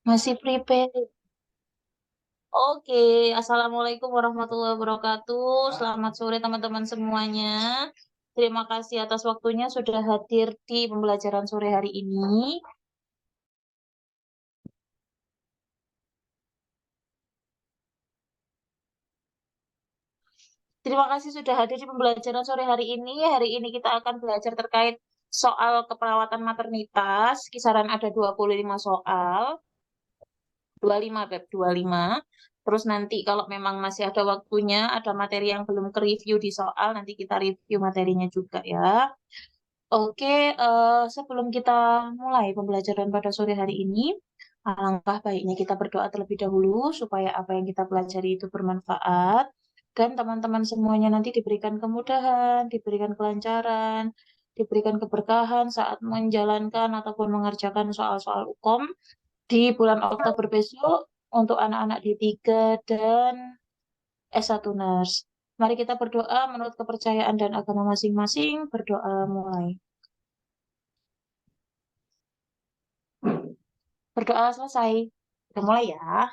Masih prepare. Oke, Assalamualaikum warahmatullahi wabarakatuh. Selamat sore teman-teman semuanya. Terima kasih atas waktunya sudah hadir di pembelajaran sore hari ini. Terima kasih sudah hadir di pembelajaran sore hari ini. Hari ini kita akan belajar terkait soal keperawatan maternitas. Kisaran ada 25 soal. 25, Beb, 25. Terus nanti kalau memang masih ada waktunya, ada materi yang belum ke-review di soal, nanti kita review materinya juga ya. Oke, sebelum kita mulai pembelajaran pada sore hari ini, alangkah baiknya kita berdoa terlebih dahulu supaya apa yang kita pelajari itu bermanfaat dan teman-teman semuanya nanti diberikan kemudahan, diberikan kelancaran, diberikan keberkahan saat menjalankan ataupun mengerjakan soal-soal UKOM di bulan Oktober besok untuk anak-anak D3 dan S1 Nurse. Mari kita berdoa menurut kepercayaan dan agama masing-masing. Berdoa mulai. Berdoa selesai. Kita mulai ya.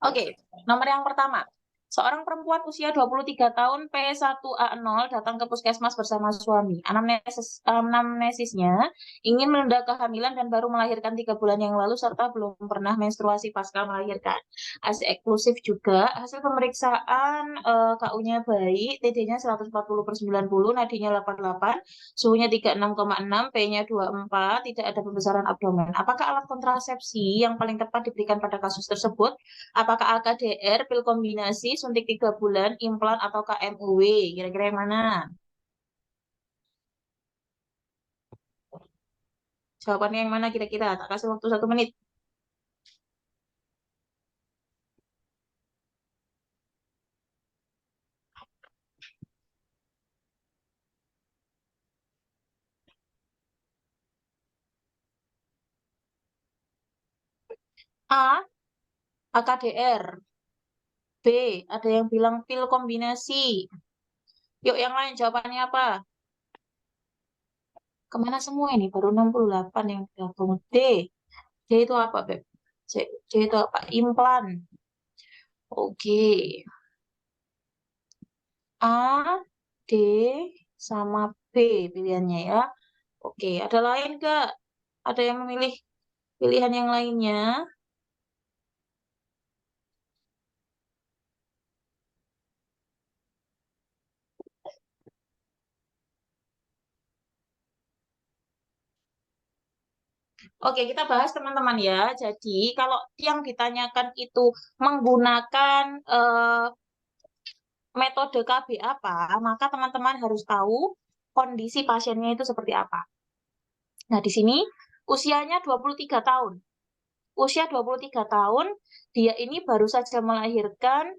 Oke, nomor yang pertama. Seorang perempuan usia 23 tahun P1A0 datang ke puskesmas bersama suami. Anamnesisnya ingin menunda kehamilan dan baru melahirkan 3 bulan yang lalu serta belum pernah menstruasi pasca melahirkan. ASI eksklusif juga. Hasil pemeriksaan KU-nya baik, TD-nya 140/90, nadinya 88, suhunya 36,6, P-nya 24, tidak ada pembesaran abdomen. Apakah alat kontrasepsi yang paling tepat diberikan pada kasus tersebut? Apakah AKDR, pil kombinasi, suntik 3 bulan, implan, atau KMUW? Kira-kira yang mana? Jawabannya yang mana kira-kira? Tak kasih waktu 1 menit. A, AKDR. B, ada yang bilang pil kombinasi. Yuk yang lain jawabannya apa? Kemana semua ini? Baru 68 yang gabung. D. D itu apa, Beb? D itu apa? Implan. Oke. A, D, sama B pilihannya ya. Oke, ada lain nggak? Ada yang memilih pilihan yang lainnya? Oke, kita bahas teman-teman ya. Jadi, kalau yang ditanyakan itu menggunakan metode KB apa, maka teman-teman harus tahu kondisi pasiennya itu seperti apa. Nah, di sini usianya 23 tahun. Usia 23 tahun, dia ini baru saja melahirkan,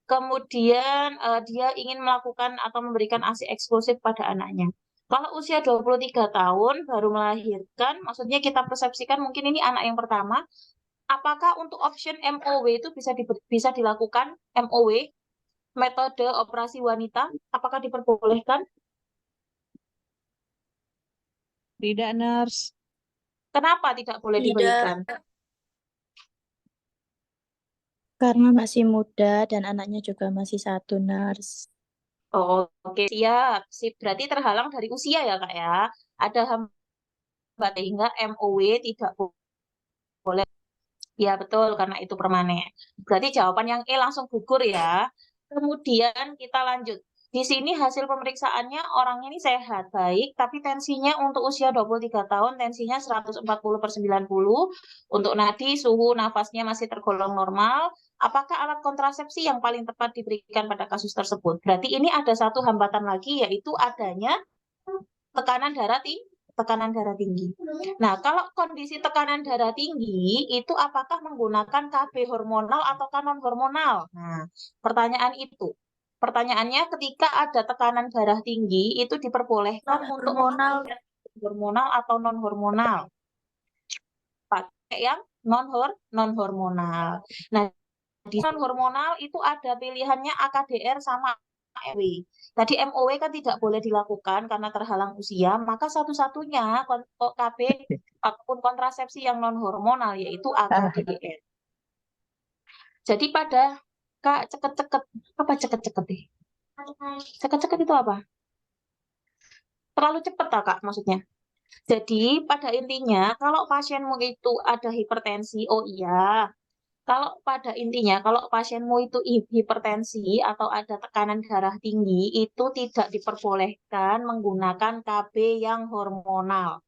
kemudian dia ingin melakukan atau memberikan ASI eksklusif pada anaknya. Kalau usia 23 tahun baru melahirkan, maksudnya kita persepsikan mungkin ini anak yang pertama. Apakah untuk option MOW itu bisa dilakukan? MOW, metode operasi wanita, apakah diperbolehkan? Tidak, Nurse. Kenapa tidak boleh Tidak, diberikan? karena masih muda dan anaknya juga masih 1, Nurse. Oh, oke, siap. Sip, berarti terhalang dari usia ya, Kak ya. Ada hamba sehingga MOW tidak boleh. Ya, betul, karena itu permanen. Berarti jawaban yang E langsung gugur ya. Kemudian kita lanjut. Di sini hasil pemeriksaannya orangnya ini sehat, baik, tapi tensinya untuk usia 23 tahun, tensinya 140/90. Untuk nadi, suhu, nafasnya masih tergolong normal. Apakah alat kontrasepsi yang paling tepat diberikan pada kasus tersebut? Berarti ini ada satu hambatan lagi, yaitu adanya tekanan darah tinggi. Tekanan darah tinggi. Nah, kalau kondisi tekanan darah tinggi itu apakah menggunakan KB hormonal atau non hormonal? Nah, pertanyaan itu. Pertanyaannya ketika ada tekanan darah tinggi itu diperbolehkan untuk Hormonal. hormonal atau non hormonal. Pakai yang non hormonal. Nah, di non hormonal itu ada pilihannya AKDR sama MOW. Tadi MOW kan tidak boleh dilakukan karena terhalang usia, maka satu-satunya KB ataupun kontrasepsi yang non hormonal yaitu AKDR. Jadi pada Kak ceket-ceket apa ceket-ceket deh? Ceket-ceket itu apa? Terlalu cepat Kak maksudnya. Jadi pada intinya kalau pasienmu itu ada hipertensi, oh iya. Kalau pada intinya kalau pasienmu itu hipertensi atau ada tekanan darah tinggi itu tidak diperbolehkan menggunakan KB yang hormonal.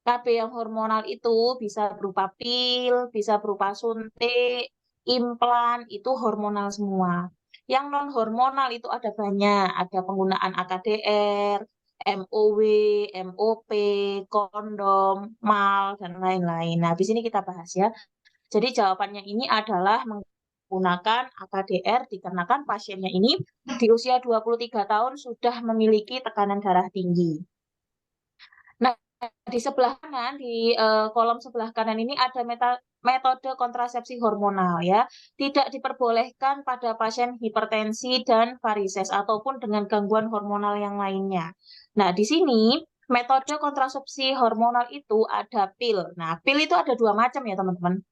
KB yang hormonal itu bisa berupa pil, bisa berupa suntik, implan, itu hormonal semua. Yang non hormonal itu ada banyak, ada penggunaan AKDR, MOW, MOP, kondom, MAL, dan lain-lain. Nah, di sini kita bahas ya. Jadi jawabannya ini adalah menggunakan AKDR dikarenakan pasiennya ini di usia 23 tahun sudah memiliki tekanan darah tinggi. Nah, di sebelah kanan, di kolom sebelah kanan ini ada metode kontrasepsi hormonal ya. Tidak diperbolehkan pada pasien hipertensi dan varises ataupun dengan gangguan hormonal yang lainnya. Nah, di sini metode kontrasepsi hormonal itu ada pil. Nah, pil itu ada dua macam ya teman-teman.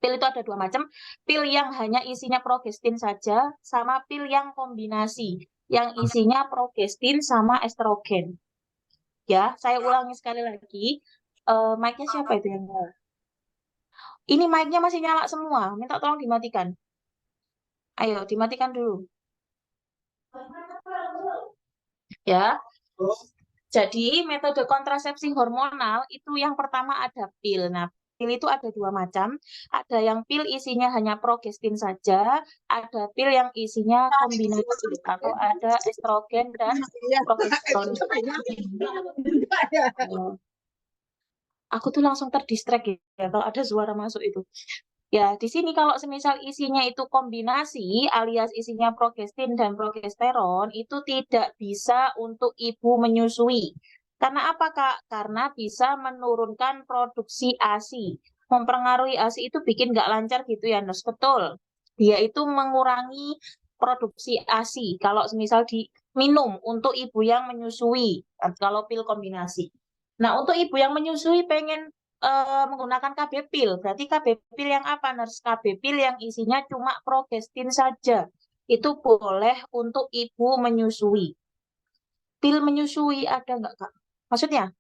Pil itu ada dua macam, pil yang hanya isinya progestin saja, sama pil yang kombinasi, yang isinya progestin sama estrogen. Ya, saya ulangi sekali lagi, mic-nya siapa itu yang nyala? Ini mic-nya masih nyala semua, minta tolong dimatikan. Ayo, dimatikan dulu. Ya, jadi metode kontrasepsi hormonal itu yang pertama ada pil. Nah, pil itu ada dua macam. Ada yang pil isinya hanya progestin saja, ada pil yang isinya kombinasi atau ada estrogen dan progesteron. Aku tuh langsung terdistract ya kalau ada suara masuk itu. Ya, di sini kalau semisal isinya itu kombinasi alias isinya progestin dan progesteron itu tidak bisa untuk ibu menyusui. Karena apa, Kak? Karena bisa menurunkan produksi ASI. Mempengaruhi ASI itu bikin nggak lancar gitu ya, Nurse. Betul. Dia itu mengurangi produksi ASI kalau semisal diminum untuk ibu yang menyusui, kalau pil kombinasi. Nah, untuk ibu yang menyusui pengen menggunakan KB pil. Berarti KB pil yang apa, Nurse? KB pil yang isinya cuma progestin saja. Itu boleh untuk ibu menyusui. Pil menyusui ada nggak, Kak? Maksudnya?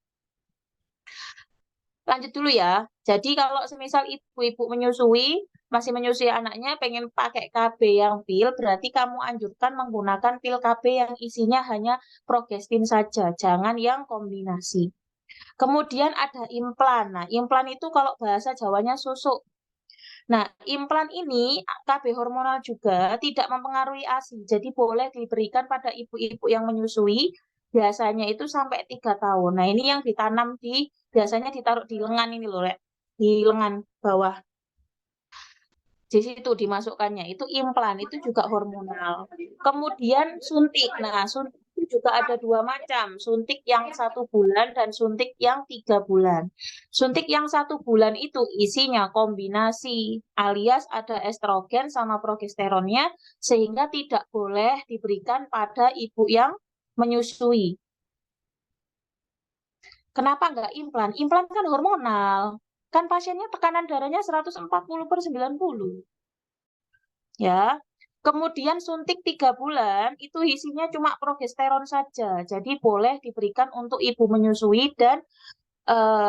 Lanjut dulu ya. Jadi kalau semisal ibu-ibu menyusui, masih menyusui anaknya, pengen pakai KB yang pil, berarti kamu anjurkan menggunakan pil KB yang isinya hanya progestin saja. Jangan yang kombinasi. Kemudian ada implan. Nah, implan itu kalau bahasa Jawanya susuk. Nah, implan ini KB hormonal juga tidak mempengaruhi ASI. Jadi boleh diberikan pada ibu-ibu yang menyusui, biasanya itu sampai 3 tahun. Nah, ini yang ditanam biasanya ditaruh di lengan ini loh, Rek. Di lengan bawah. Di situ dimasukkannya. Itu implan, itu juga hormonal. Kemudian suntik. Nah, suntik itu juga ada dua macam. Suntik yang 1 bulan dan suntik yang 3 bulan. Suntik yang 1 bulan itu isinya kombinasi alias ada estrogen sama progesteronnya sehingga tidak boleh diberikan pada ibu yang menyusui. Kenapa nggak implan? Implan kan hormonal. Kan pasiennya tekanan darahnya 140/90. Ya. Kemudian suntik 3 bulan itu isinya cuma progesteron saja. Jadi boleh diberikan untuk ibu menyusui dan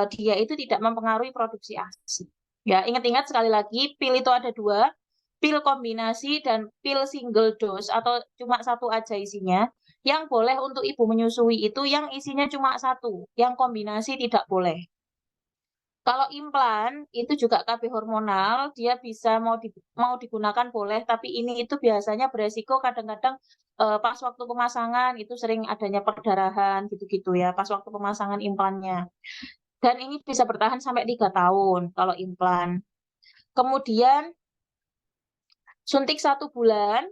dia itu tidak mempengaruhi produksi ASI. Ya, ingat-ingat sekali lagi, pil itu ada dua, pil kombinasi dan pil single dose atau cuma satu aja isinya. Yang boleh untuk ibu menyusui itu yang isinya cuma satu, yang kombinasi tidak boleh. Kalau implan itu juga KB hormonal, dia bisa mau digunakan boleh, tapi ini itu biasanya beresiko kadang-kadang pas waktu pemasangan itu sering adanya perdarahan gitu-gitu ya, pas waktu pemasangan implannya. Dan ini bisa bertahan sampai 3 tahun kalau implan. Kemudian suntik 1 bulan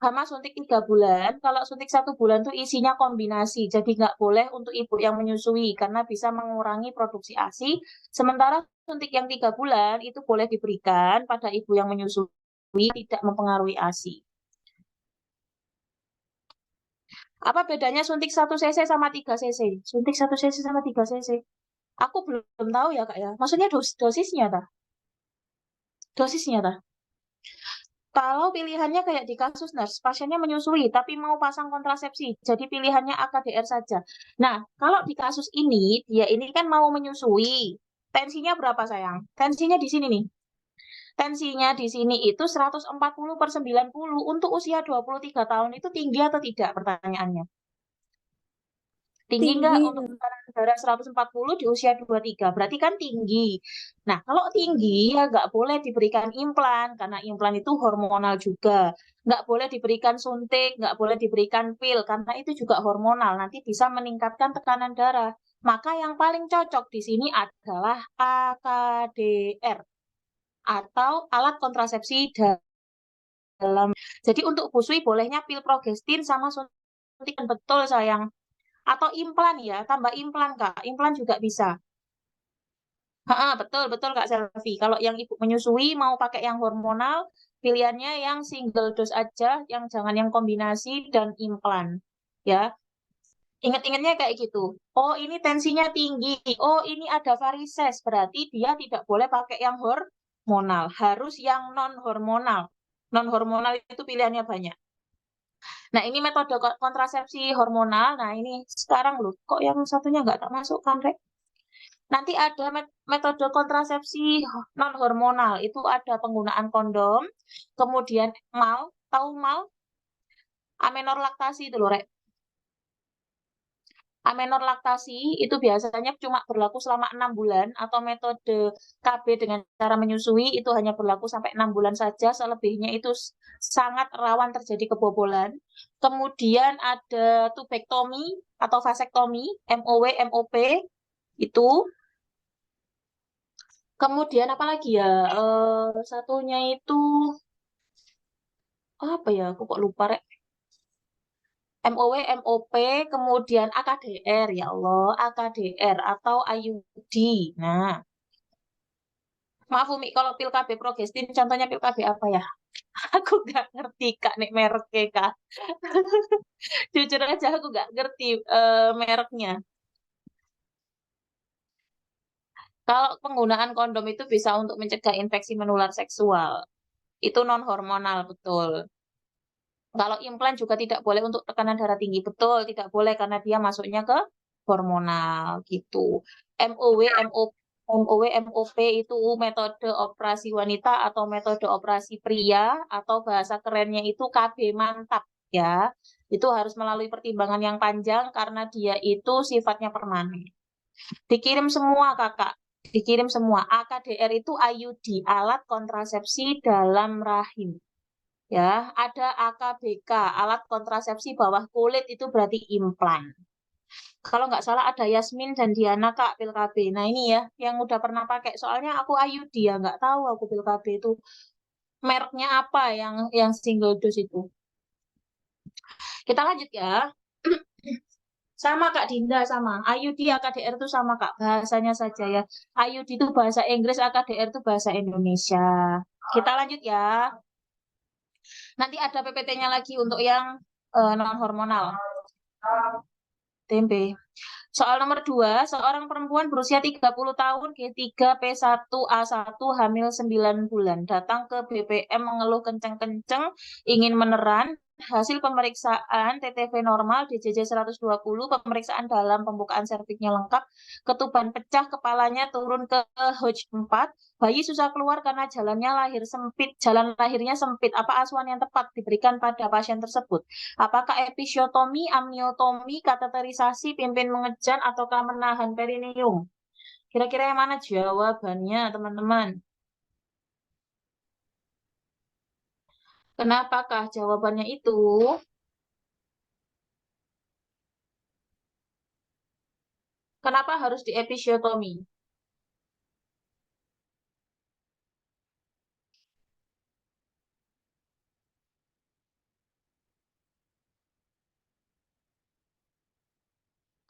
sama suntik 3 bulan. Kalau suntik 1 bulan tuh isinya kombinasi, jadi nggak boleh untuk ibu yang menyusui karena bisa mengurangi produksi ASI. Sementara suntik yang 3 bulan itu boleh diberikan pada ibu yang menyusui, tidak mempengaruhi ASI. Apa bedanya suntik 1 cc sama 3 cc? Suntik 1 cc sama 3 cc. Aku belum tahu ya Kak ya. Maksudnya dosisnya ta? Dosisnya ta? Kalau pilihannya kayak di kasus nurse, pasiennya menyusui tapi mau pasang kontrasepsi, jadi pilihannya AKDR saja. Nah, kalau di kasus ini, dia ini kan mau menyusui. Tensinya berapa sayang? Tensinya di sini nih. Tensinya di sini itu 140/90. Untuk usia 23 tahun itu tinggi atau tidak pertanyaannya? Tinggi nggak Tinggi, untuk Kak. tekanan darah 140 di usia 23? Berarti kan tinggi. Nah, kalau tinggi ya nggak boleh diberikan implan, karena implan itu hormonal juga. Nggak boleh diberikan suntik, nggak boleh diberikan pil, karena itu juga hormonal. Nanti bisa meningkatkan tekanan darah. Maka yang paling cocok di sini adalah AKDR atau alat kontrasepsi dalam. Jadi untuk busui bolehnya pil progestin sama suntikan, betul sayang. Atau implan ya, tambah implan Kak. Implan juga bisa. Betul, betul Kak Selvi. Kalau yang ibu menyusui mau pakai yang hormonal, pilihannya yang single dose aja, yang jangan yang kombinasi dan implan. Ya, ingat-ingatnya kayak gitu. Oh, ini tensinya tinggi. Oh, ini ada varises. Berarti dia tidak boleh pakai yang hormonal. Harus yang non-hormonal. Non-hormonal itu pilihannya banyak. Nah, ini metode kontrasepsi hormonal. Nah, ini sekarang loh. Kok yang satunya nggak tak masukkan, Rek? Nanti ada metode kontrasepsi non-hormonal. Itu ada penggunaan kondom, kemudian MAL. Tahu MAL? Amenor laktasi itu loh, Rek. Amenor laktasi itu biasanya cuma berlaku selama 6 bulan, atau metode KB dengan cara menyusui itu hanya berlaku sampai 6 bulan saja, selebihnya itu sangat rawan terjadi kebobolan. Kemudian ada tubektomi atau vasektomi, MOW, MOP, itu. Kemudian apa lagi ya? Satunya itu apa ya? Aku kok lupa, Rek. MOW, MOP, kemudian AKDR, ya Allah, AKDR atau IUD. Nah, maaf Umi, kalau pil KB progestin, contohnya pil KB apa ya? Aku nggak ngerti Kak, nih mereknya Kak. Jujur aja aku nggak ngerti mereknya. Kalau penggunaan kondom itu bisa untuk mencegah infeksi menular seksual. Itu non hormonal, betul. Kalau implan juga tidak boleh untuk tekanan darah tinggi, betul, tidak boleh karena dia masuknya ke hormonal gitu. MOW, MOW, MOP itu metode operasi wanita atau metode operasi pria, atau bahasa kerennya itu KB mantap ya. Itu harus melalui pertimbangan yang panjang karena dia itu sifatnya permanen. Dikirim semua Kakak, dikirim semua. AKDR itu IUD, alat kontrasepsi dalam rahim. Ya, ada AKBK, alat kontrasepsi bawah kulit, itu berarti implan. Kalau nggak salah ada Yasmin dan Diana Kak pil KB. Nah ini ya, yang udah pernah pakai. Soalnya aku IUD ya, nggak tahu aku pil KB itu mereknya apa yang single dose itu. Kita lanjut ya. Sama Kak Dinda, sama. IUD AKDR itu sama Kak, bahasanya saja ya. IUD itu bahasa Inggris, AKDR itu bahasa Indonesia. Kita lanjut ya. Nanti ada PPT-nya lagi untuk yang non-hormonal. Tempe. Soal nomor 2, seorang perempuan berusia 30 tahun, G3P1A1, hamil 9 bulan, datang ke BPM mengeluh kenceng-kenceng, ingin meneran. Hasil pemeriksaan TTV normal, DJJ 120, pemeriksaan dalam pembukaan serviknya lengkap, ketuban pecah, kepalanya turun ke Hodge 4, bayi susah keluar karena jalan lahirnya sempit. Apa asuhan yang tepat diberikan pada pasien tersebut? Apakah episiotomi, amniotomi, kateterisasi, pimpin mengejan, ataukah menahan perineum? Kira-kira yang mana jawabannya, teman-teman? Kenapakah jawabannya itu? Kenapa harus di episiotomi?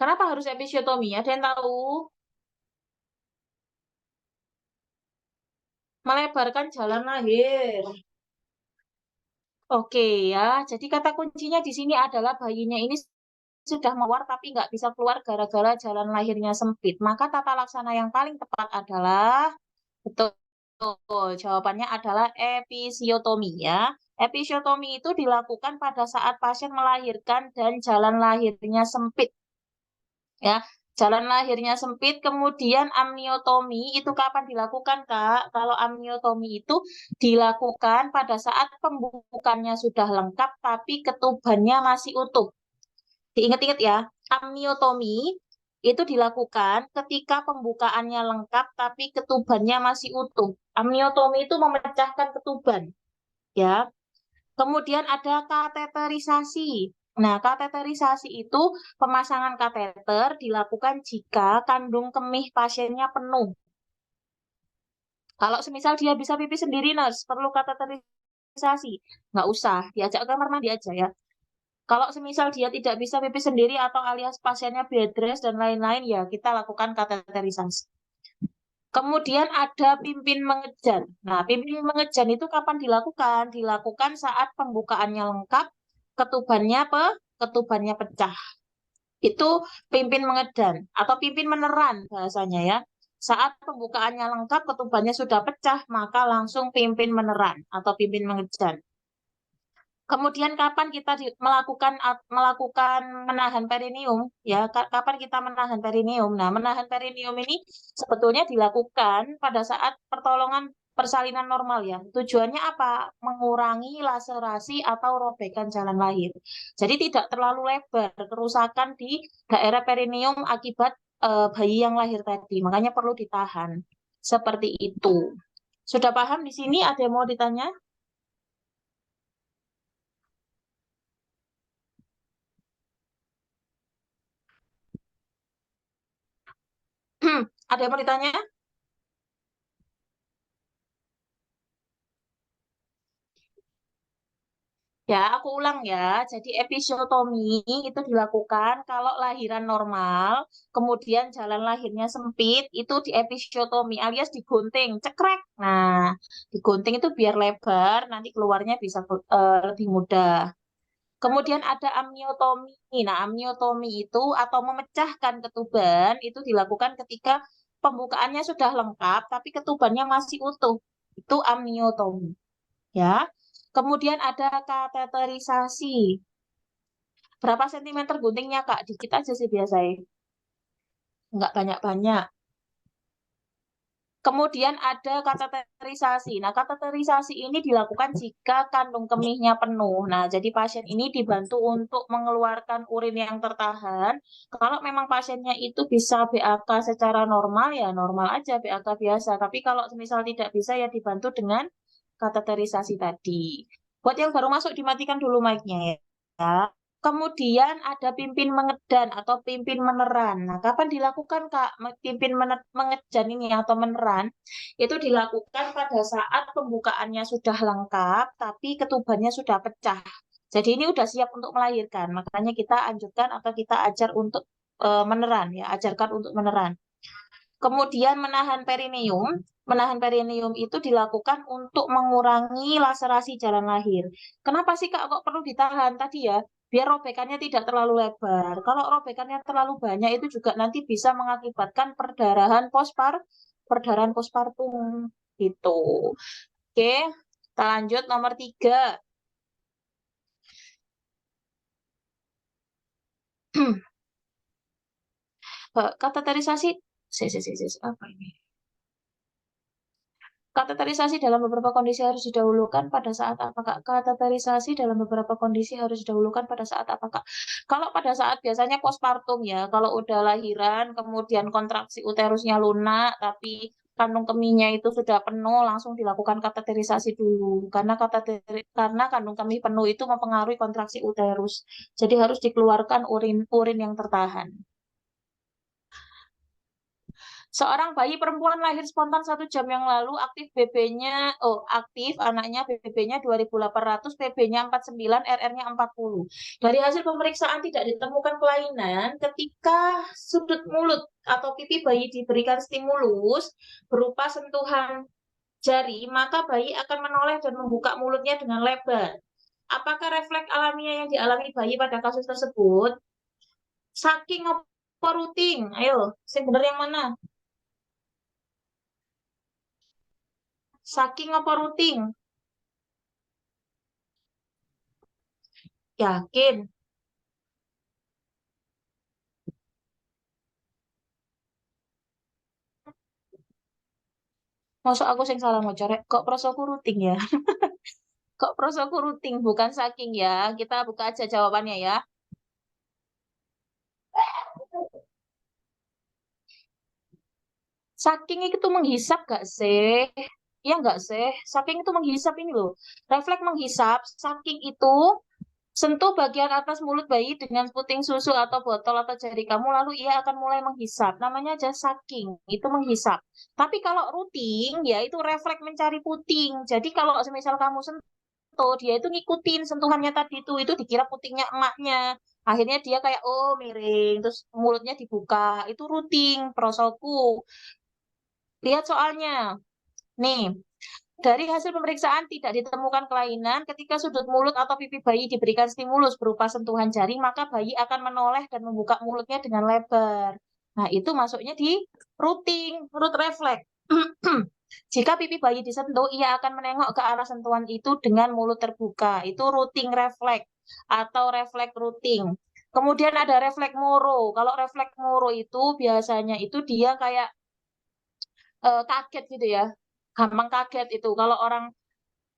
Kenapa harus episiotomi? Ada yang tahu? Melebarkan jalan lahir. Oke ya, jadi kata kuncinya di sini adalah bayinya ini sudah keluar tapi nggak bisa keluar gara-gara jalan lahirnya sempit, maka tata laksana yang paling tepat adalah, betul, jawabannya adalah episiotomi ya. Episiotomi itu dilakukan pada saat pasien melahirkan dan jalan lahirnya sempit. Ya, jalan lahirnya sempit, kemudian amniotomi itu kapan dilakukan, Kak? Kalau amniotomi itu dilakukan pada saat pembukaannya sudah lengkap tapi ketubannya masih utuh. Diingat-ingat ya, amniotomi itu dilakukan ketika pembukaannya lengkap tapi ketubannya masih utuh. Amniotomi itu memecahkan ketuban, ya. Kemudian ada kateterisasi. Nah, kateterisasi itu pemasangan kateter dilakukan jika kandung kemih pasiennya penuh. Kalau semisal dia bisa pipis sendiri, nurse, perlu kateterisasi. Nggak usah, diajak ke kamar mandi aja ya. Kalau semisal dia tidak bisa pipis sendiri atau alias pasiennya bed rest dan lain-lain, ya kita lakukan kateterisasi. Kemudian ada pimpin mengejan. Nah, pimpin mengejan itu kapan dilakukan? Dilakukan saat pembukaannya lengkap, ketubannya pecah. Itu pimpin mengejan atau pimpin meneran bahasanya ya. Saat pembukaannya lengkap, ketubannya sudah pecah, maka langsung pimpin meneran atau pimpin mengejan. Kemudian kapan kita melakukan menahan perineum ya? Kapan kita menahan perineum? Nah, menahan perineum ini sebetulnya dilakukan pada saat pertolongan persalinan normal ya. Tujuannya apa? Mengurangi laserasi atau robekan jalan lahir. Jadi tidak terlalu lebar kerusakan di daerah perineum akibat bayi yang lahir tadi. Makanya perlu ditahan. Seperti itu. Sudah paham di sini? Ada yang mau ditanya? Ada yang mau ditanya? Ya, aku ulang ya. Jadi episiotomi itu dilakukan kalau lahiran normal, kemudian jalan lahirnya sempit, itu di episiotomi alias digunting, cekrek. Nah, digunting itu biar lebar, nanti keluarnya bisa lebih mudah. Kemudian ada amniotomi. Nah, amniotomi itu atau memecahkan ketuban itu dilakukan ketika pembukaannya sudah lengkap, tapi ketubannya masih utuh. Itu amniotomi. Ya. Kemudian ada kateterisasi. Berapa sentimeter guntingnya, Kak? Dikit aja sih biasanya. Nggak banyak-banyak. Kemudian ada kateterisasi. Nah, kateterisasi ini dilakukan jika kandung kemihnya penuh. Nah, jadi pasien ini dibantu untuk mengeluarkan urin yang tertahan. Kalau memang pasiennya itu bisa BAK secara normal, ya normal aja BAK biasa. Tapi kalau misal tidak bisa, ya dibantu dengan kateterisasi tadi. Buat yang baru masuk, dimatikan dulu mic-nya ya. Kemudian ada pimpin mengedan atau pimpin meneran. Nah, kapan dilakukan, Kak? Pimpin mengedan ini atau meneran itu dilakukan pada saat pembukaannya sudah lengkap, tapi ketubannya sudah pecah. Jadi ini udah siap untuk melahirkan. Makanya kita anjurkan atau kita ajar untuk meneran ya, ajarkan untuk meneran. Kemudian menahan perineum. Menahan perineum itu dilakukan untuk mengurangi laserasi jalan lahir. Kenapa sih, Kak, kok perlu ditahan tadi ya? Biar robekannya tidak terlalu lebar. Kalau robekannya terlalu banyak itu juga nanti bisa mengakibatkan perdarahan postpartum gitu. Oke, kita lanjut nomor 3. Kateterisasi, apa ini? Kateterisasi dalam beberapa kondisi harus didahulukan pada saat apakah? Kateterisasi dalam beberapa kondisi harus didahulukan pada saat apakah? Kalau pada saat biasanya postpartum ya, kalau udah lahiran, kemudian kontraksi uterusnya lunak, tapi kandung kemihnya itu sudah penuh, langsung dilakukan kateterisasi dulu. Karena kandung kemih penuh itu mempengaruhi kontraksi uterus. Jadi harus dikeluarkan urin yang tertahan. Seorang bayi perempuan lahir spontan 1 jam yang lalu, aktif anaknya BB-nya 2.800, PB-nya 49, RR-nya 40. Dari hasil pemeriksaan tidak ditemukan kelainan ketika sudut mulut atau pipi bayi diberikan stimulus berupa sentuhan jari, maka bayi akan menoleh dan membuka mulutnya dengan lebar. Apakah refleks alamiah yang dialami bayi pada kasus tersebut? Saking apa rutin? Ayo, sing bener yang mana? Saking apa rutin? Yakin? Masuk aku sing salah mau corek. Kok prosoku rutin ya? Kok prosoku rutin bukan saking ya? Kita buka aja jawabannya ya. Saking itu menghisap gak sih? Iya nggak sih? Saking itu menghisap ini loh. Refleks menghisap. Saking itu sentuh bagian atas mulut bayi dengan puting susu atau botol atau jari kamu, lalu ia akan mulai menghisap. Namanya aja saking, itu menghisap. Tapi kalau rutin, ya itu refleks mencari puting. Jadi kalau semisal kamu sentuh, dia itu ngikutin sentuhannya tadi itu dikira putingnya emaknya. Akhirnya dia kayak, oh miring, terus mulutnya dibuka. Itu rutin, prosoku. Lihat soalnya. Nih, dari hasil pemeriksaan tidak ditemukan kelainan ketika sudut mulut atau pipi bayi diberikan stimulus berupa sentuhan jari, maka bayi akan menoleh dan membuka mulutnya dengan lebar. Nah, itu masuknya di root refleks. Jika pipi bayi disentuh, ia akan menengok ke arah sentuhan itu dengan mulut terbuka. Itu rooting refleks atau refleks rooting. Kemudian ada refleks Moro. Kalau refleks Moro itu biasanya itu dia kayak kaget gitu ya. Gampang kaget itu. Kalau orang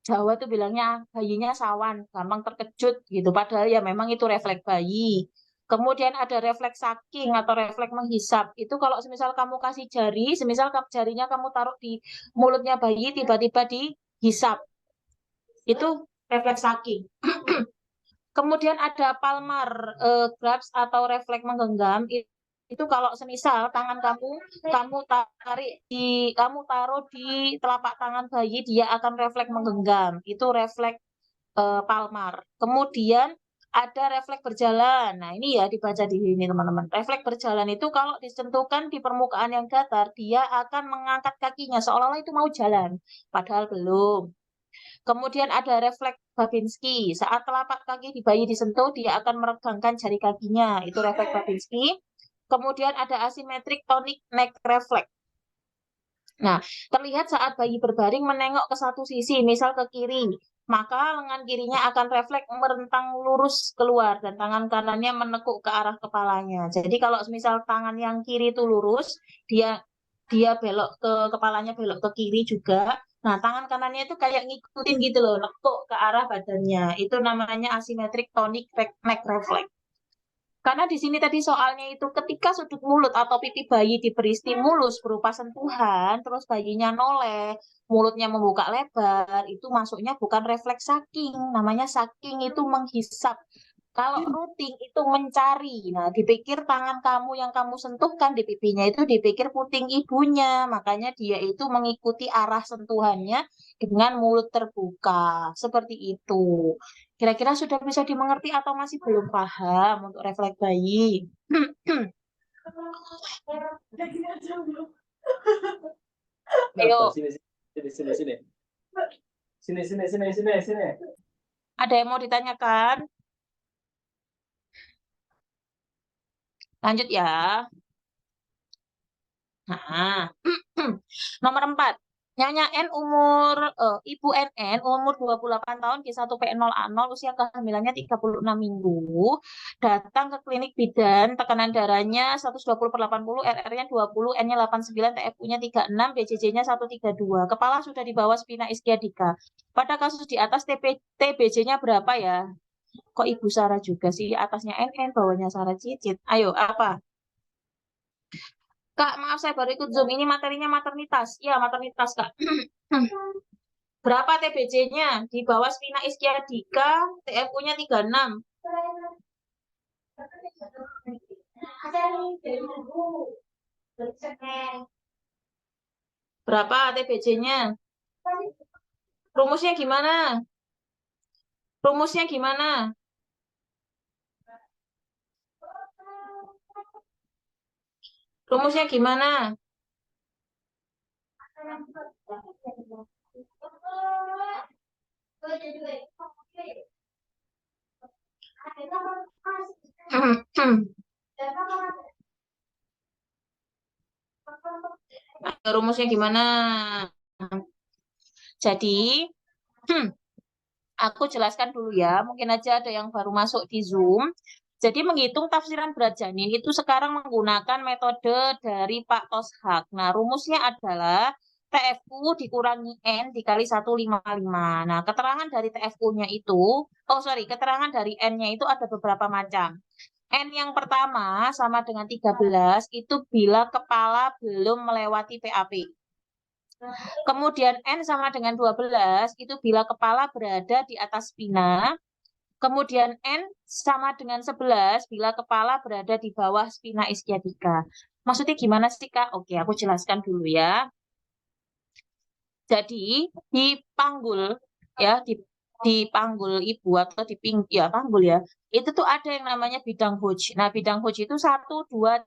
Jawa tuh bilangnya bayinya sawan, gampang terkejut gitu. Padahal ya memang itu refleks bayi. Kemudian ada refleks saking atau refleks menghisap. Itu kalau semisal kamu kasih jari, semisal jarinya kamu taruh di mulutnya bayi, tiba-tiba dihisap. Itu refleks saking. Kemudian ada palmar grasp atau refleks menggenggam. Itu kalau semisal tangan kamu tarik kamu taruh di telapak tangan bayi, dia akan refleks menggenggam. Itu refleks palmar. Kemudian ada refleks berjalan. Nah, ini ya dibaca di sini teman-teman. Refleks berjalan itu kalau disentuhkan di permukaan yang datar, dia akan mengangkat kakinya seolah-olah itu mau jalan, padahal belum. Kemudian ada refleks Babinski. Saat telapak kaki di bayi disentuh, dia akan meregangkan jari kakinya. Itu refleks Babinski. Kemudian ada asymmetric tonic neck reflex. Nah, terlihat saat bayi berbaring menengok ke satu sisi, misal ke kiri, maka lengan kirinya akan refleks merentang lurus keluar dan tangan kanannya menekuk ke arah kepalanya. Jadi kalau misal tangan yang kiri itu lurus, dia dia belok ke kepalanya belok ke kiri juga. Nah, tangan kanannya itu kayak ngikutin gitu loh, nekuk ke arah badannya. Itu namanya asymmetric tonic neck reflex. Karena di sini tadi soalnya itu ketika sudut mulut atau pipi bayi diberi stimulus berupa sentuhan, terus bayinya noleh, mulutnya membuka lebar, itu masuknya bukan refleks saking, namanya saking itu menghisap. Kalau rooting itu mencari, nah dipikir tangan kamu yang kamu sentuhkan di pipinya itu dipikir puting ibunya, makanya dia itu mengikuti arah sentuhannya dengan mulut terbuka, seperti itu. Kira-kira sudah bisa dimengerti atau masih belum paham untuk refleks bayi? Ayo, Sini, sini, sini, sini. Sini, sini, sini, sini, sini. ada yang mau ditanyakan? Lanjut ya. Nah, nomor 4. Nyonya N Ibu NN umur 28 tahun G1P0A0 usia kehamilannya 36 minggu datang ke klinik bidan, tekanan darahnya 120/80, RR-nya 20, N-nya 89, TFU-nya 36, BCJ-nya 132. Kepala sudah di bawah spina ischiadica. Pada kasus di atas TBC-nya berapa ya? Kok Ibu Sarah juga sih? Atasnya NN, bawahnya Sarah Cicit. Ayo, apa? Kak, maaf saya baru ikut Zoom. Ini materinya maternitas. Iya, maternitas, Kak. Berapa TBC-nya? Di bawah spina ischiadica, TFU-nya 36. Berapa TBC-nya? Rumusnya gimana? Rumusnya gimana? Rumusnya gimana? rumusnya gimana? Jadi, aku jelaskan dulu ya. Mungkin aja ada yang baru masuk di Zoom. Jadi menghitung tafsiran berat janin itu sekarang menggunakan metode dari Pak Toshak. Nah, rumusnya adalah TFU dikurangi N dikali 155. Nah, keterangan dari TFU-nya itu, keterangan dari N-nya itu ada beberapa macam. N yang pertama sama dengan 13 itu bila kepala belum melewati PAP. Kemudian N sama dengan 12 itu bila kepala berada di atas spina. Kemudian N sama dengan 11 bila kepala berada di bawah spina ischiadica. Maksudnya gimana sih, Kak? Oke, aku jelaskan dulu ya. Jadi di panggul ya, di panggul ibu atau di panggul ya, itu tuh ada yang namanya bidang Hodge. Nah, bidang Hodge itu 1, 2,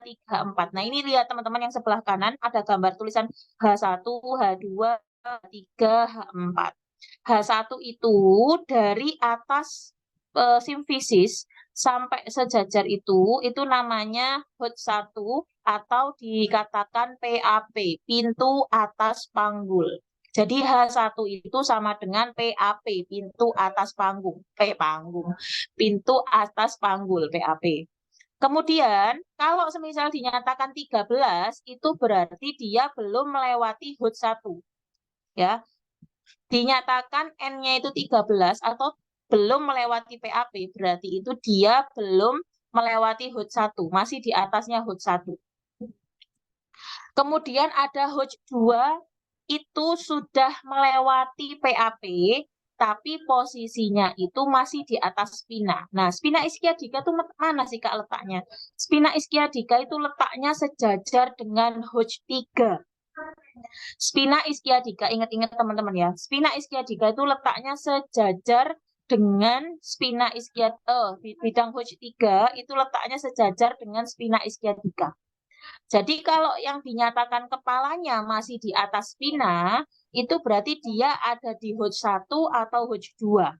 3, 4. Nah, ini lihat teman-teman yang sebelah kanan ada gambar tulisan H1, H2, H3, H4. H1 itu dari atas simfisis sampai sejajar itu namanya H1 atau dikatakan PAP, pintu atas panggul. Jadi H1 itu sama dengan PAP, pintu atas panggung, pintu atas panggul, PAP. Kemudian, kalau semisal dinyatakan 13, itu berarti dia belum melewati H1. Ya, dinyatakan N-nya itu 13 atau belum melewati PAP, berarti itu dia belum melewati H1, masih di atasnya H1. Kemudian ada H2, itu sudah melewati PAP, tapi posisinya itu masih di atas spina. Nah, spina ischiadica itu mana sih, Kak, letaknya? Spina ischiadica itu letaknya sejajar dengan H3. Spina ischiadica, ingat-ingat teman-teman ya. Spina ischiadica itu letaknya sejajar dengan spina ischiadica. Bidang Hodge 3 itu letaknya sejajar dengan spina ischiadica. Jadi kalau yang dinyatakan kepalanya masih di atas spina, itu berarti dia ada di Hodge 1 atau Hodge 2.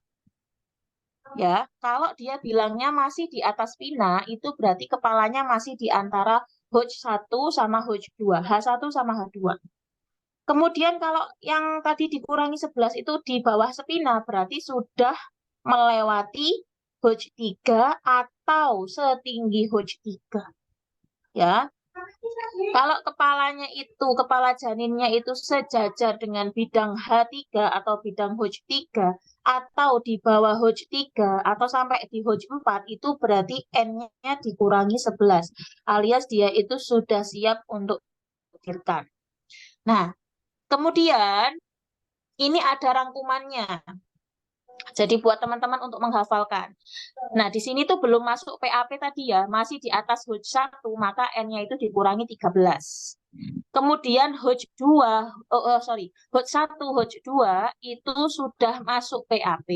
Ya, kalau dia bilangnya masih di atas spina, itu berarti kepalanya masih di antara Hodge 1 sama Hodge 2, H1 sama H2. Kemudian kalau yang tadi dikurangi 11 itu di bawah spina, berarti sudah melewati Hodge 3 atau setinggi Hodge 3. Ya. Kalau kepala janinnya itu sejajar dengan bidang H3 atau bidang Hodge 3 atau di bawah Hodge 3 atau sampai di Hodge 4, itu berarti N-nya dikurangi 11 alias dia itu sudah siap untuk dilahirkan. Nah, kemudian ini ada rangkumannya. Jadi buat teman-teman untuk menghafalkan. Nah, di sini tuh belum masuk PAP tadi ya, masih di atas Hodge 1, maka N-nya itu dikurangi 13. Kemudian Hodge 2, Hodge 1, Hodge 2 itu sudah masuk PAP,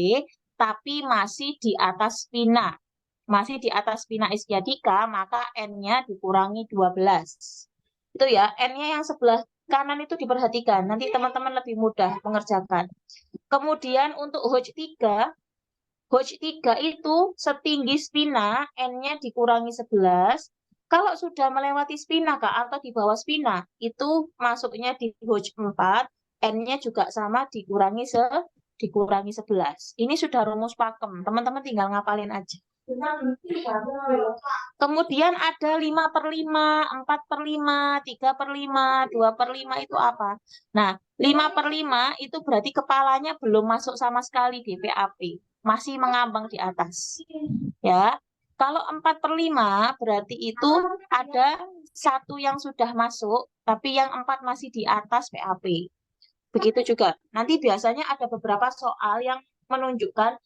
tapi masih di atas spina. Masih di atas spina ischiadica, maka N-nya dikurangi 12. Itu ya, N-nya yang sebelah kanan itu diperhatikan, nanti teman-teman lebih mudah mengerjakan. Kemudian untuk Hodge 3 itu setinggi spina, N-nya dikurangi 11. Kalau sudah melewati spina, Kak, atau di bawah spina, itu masuknya di Hodge 4, N-nya juga sama dikurangi 11. Ini sudah rumus pakem, teman-teman tinggal ngapalin aja. Kemudian ada 5/5, 4/5, 3/5, 2/5 itu apa? Nah, 5/5 itu berarti kepalanya belum masuk sama sekali di PAP, masih mengambang di atas. Ya, kalau 4/5 berarti itu ada satu yang sudah masuk, tapi yang 4 masih di atas PAP. Begitu juga. Nanti biasanya ada beberapa soal yang menunjukkan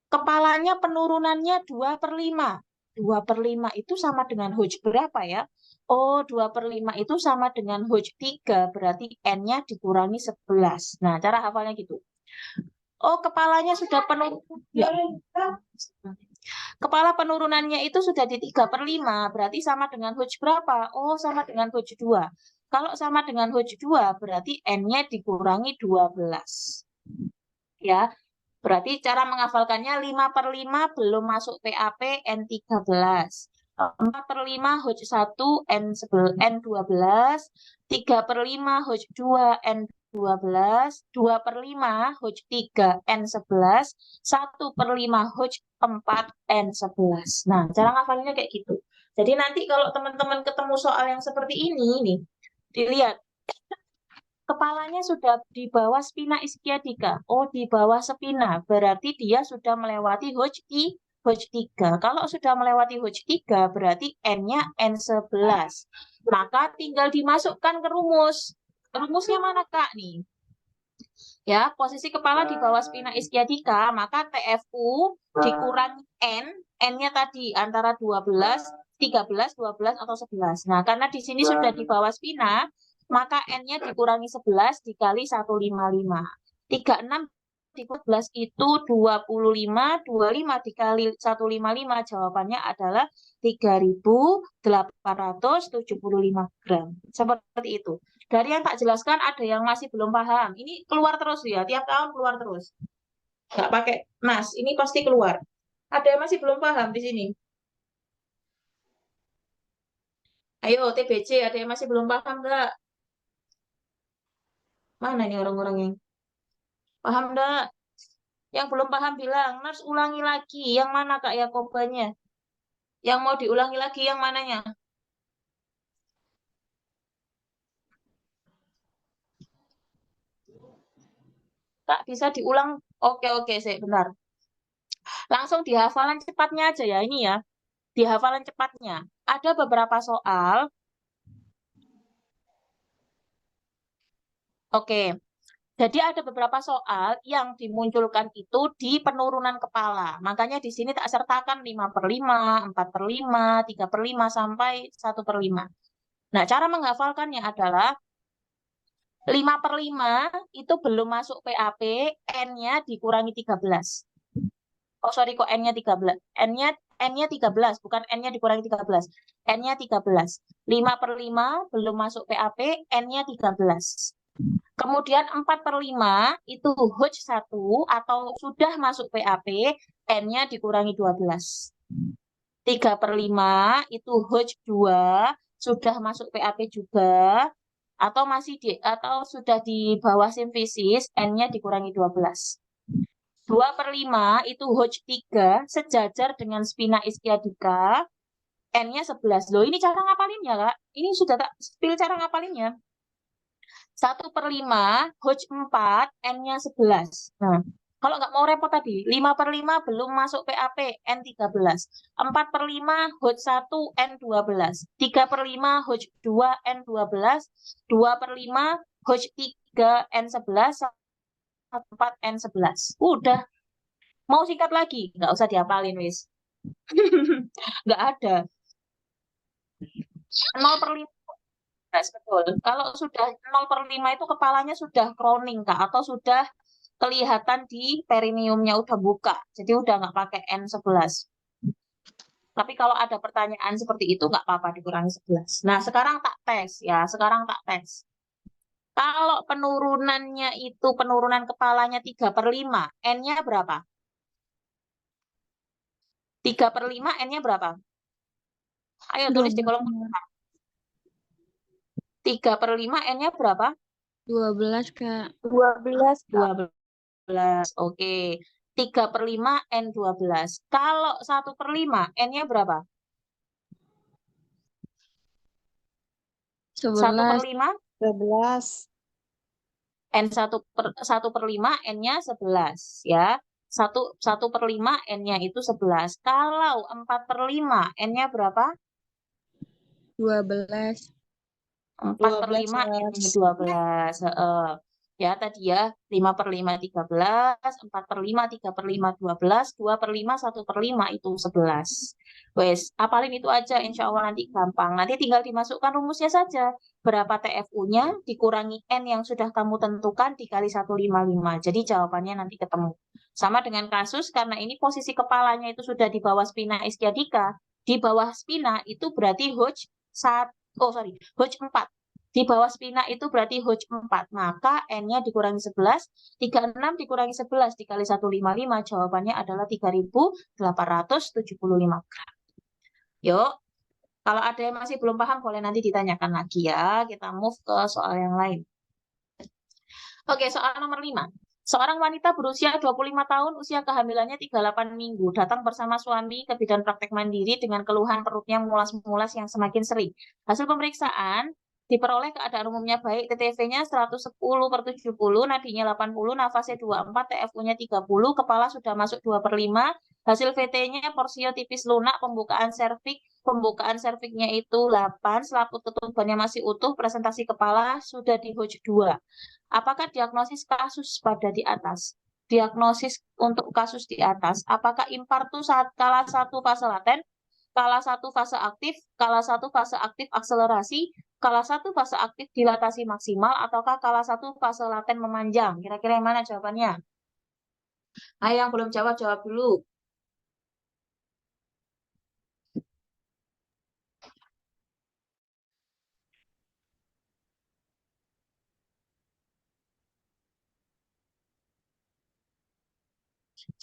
kepalanya penurunannya 2/5. 2/5 itu sama dengan Hodge berapa ya? Oh, 2/5 itu sama dengan Hodge 3, berarti N-nya dikurangi 11. Nah, cara hafalnya gitu. Oh, kepalanya sudah penuh. Ya. Kepala penurunannya itu sudah di 3/5, berarti sama dengan Hodge berapa? Oh, sama dengan Hodge 2. Kalau sama dengan Hodge 2, berarti N-nya dikurangi 12. Ya, berarti cara menghafalkannya 5/5 belum masuk PAP N13. 4/5 Hodge 1 N12, 3/5 Hoj 2 N12, 2/5 Hoj 3 N11, 1/5 Hoj 4 N11. Nah, cara ngafalinnya kayak gitu. Jadi nanti kalau teman-teman ketemu soal yang seperti ini nih, dilihat kepalanya sudah di bawah spina iskiadika. Oh, di bawah spina. Berarti dia sudah melewati Hoj 3. Kalau sudah melewati Hoj 3, berarti N-nya N11. Maka tinggal dimasukkan ke rumus. Rumusnya mana, Kak? Nih. Ya, posisi kepala di bawah spina iskiadika, maka TFU dikurangi N. N-nya tadi antara 12, 13, 12, atau 11. Nah, karena di sini sudah di bawah spina, maka N-nya dikurangi 11 dikali 155. 36 dikali 11 itu 25, 25 dikali 155, jawabannya adalah 3.875 gram. Seperti itu. Dari yang tak jelaskan ada yang masih belum paham. Ini keluar terus ya, tiap tahun keluar terus. Nggak pakai nas, ini pasti keluar. Ada yang masih belum paham di sini? Ayo, TBC, ada yang masih belum paham nggak? Mana nih orang-orang yang paham nggak? Yang belum paham bilang, Nas ulangi lagi. Yang mana Kak Yakobanya? Yang mau diulangi lagi yang mananya? Kak, bisa diulang? Oke, saya benar. Langsung di hafalan cepatnya aja ya, ini ya. Di hafalan cepatnya. Ada beberapa soal. Oke, jadi ada beberapa soal yang dimunculkan itu di penurunan kepala. Makanya di sini tak sertakan 5/5, 4/5, 3/5, sampai 1/5. Nah, cara menghafalkannya adalah 5/5 itu belum masuk PAP, N-nya dikurangi 13. Oh, sorry, kok N-nya 13. N-nya 13, bukan N-nya dikurangi 13. N-nya 13. 5/5 belum masuk PAP, N-nya 13. Kemudian 4/5 itu Hoj 1 atau sudah masuk PAP, N-nya dikurangi 12. 3/5 itu Hoj 2, sudah masuk PAP juga, atau sudah di bawah simfisis, N-nya dikurangi 12. 2/5 itu Hoj 3, sejajar dengan spina iskiadika, N-nya 11. Loh, ini cara ngapalinnya, Kak. Ini sudah tak pilih cara ngapalinnya. 1/5 Hoj 4, N-nya 11. Nah, kalau nggak mau repot tadi, 5/5 belum masuk PAP, N13. 4/5 Hoj 1, N12. 3/5 Hoj 2, N12. 2/5 Hoj 3, N11. 4, N11. Udah. Mau singkat lagi? Nggak usah dihafalin, wis. Nggak ada. 0/5. Betul. Kalau sudah 0/5 itu kepalanya sudah crowning, Kak, atau sudah kelihatan di perineumnya udah buka. Jadi udah nggak pakai N11. Tapi kalau ada pertanyaan seperti itu nggak apa-apa dikurangi 11. Nah, sekarang tak tes ya. Sekarang tak tes. Kalau penurunannya itu penurunan kepalanya 3/5, N-nya berapa? 3/5 N-nya berapa? Ayo tulis di kolom komentar. 3/5 N-nya berapa? 12, Kak. 12. 12. Oke. 3/5 N12. Kalau 1/5 N-nya berapa? 1/5 11. N1/5 N-nya 11 ya. 1/5 N-nya itu 11. Kalau 4/5 N-nya berapa? 12. 4/5 N-nya 12. Ya tadi ya 5/5 13, 4/5 3/5 12, 2/5 1/5 itu 11. Wes, apalin itu aja, insya Allah nanti gampang. Nanti tinggal dimasukkan rumusnya saja. Berapa TFU-nya dikurangi N yang sudah kamu tentukan dikali 155. Jadi jawabannya nanti ketemu. Sama dengan kasus, karena ini posisi kepalanya itu sudah di bawah spina iskiadika. Di bawah spina itu berarti Hoj 4. Di bawah spina itu berarti Hoj 4. Maka N-nya dikurangi 11. 36 dikurangi 11 dikali 155. Jawabannya adalah 3.875 gram. Yuk, Kalau ada yang masih belum paham, boleh nanti ditanyakan lagi ya. Kita move ke soal yang lain. Oke, soal nomor 5. Seorang wanita berusia 25 tahun, usia kehamilannya 38 minggu, datang bersama suami ke bidan praktek mandiri dengan keluhan perutnya mulas-mulas yang semakin sering. Hasil pemeriksaan diperoleh keadaan umumnya baik, TTV-nya 110/70, nadinya 80, nafasnya 24, TFU-nya 30, kepala sudah masuk 2/5, hasil VT-nya porsio tipis lunak, pembukaan serviknya itu 8, selaput ketubannya masih utuh, presentasi kepala sudah di Hodge 2. Apakah diagnosis kasus pada di atas? Diagnosis untuk kasus di atas, apakah impartu kala 1 fase laten, kala 1 fase aktif, kala 1 fase aktif akselerasi, kala 1 fase aktif dilatasi maksimal, ataukah kala 1 fase laten memanjang? Kira-kira yang mana jawabannya? Ayo yang belum jawab, jawab dulu.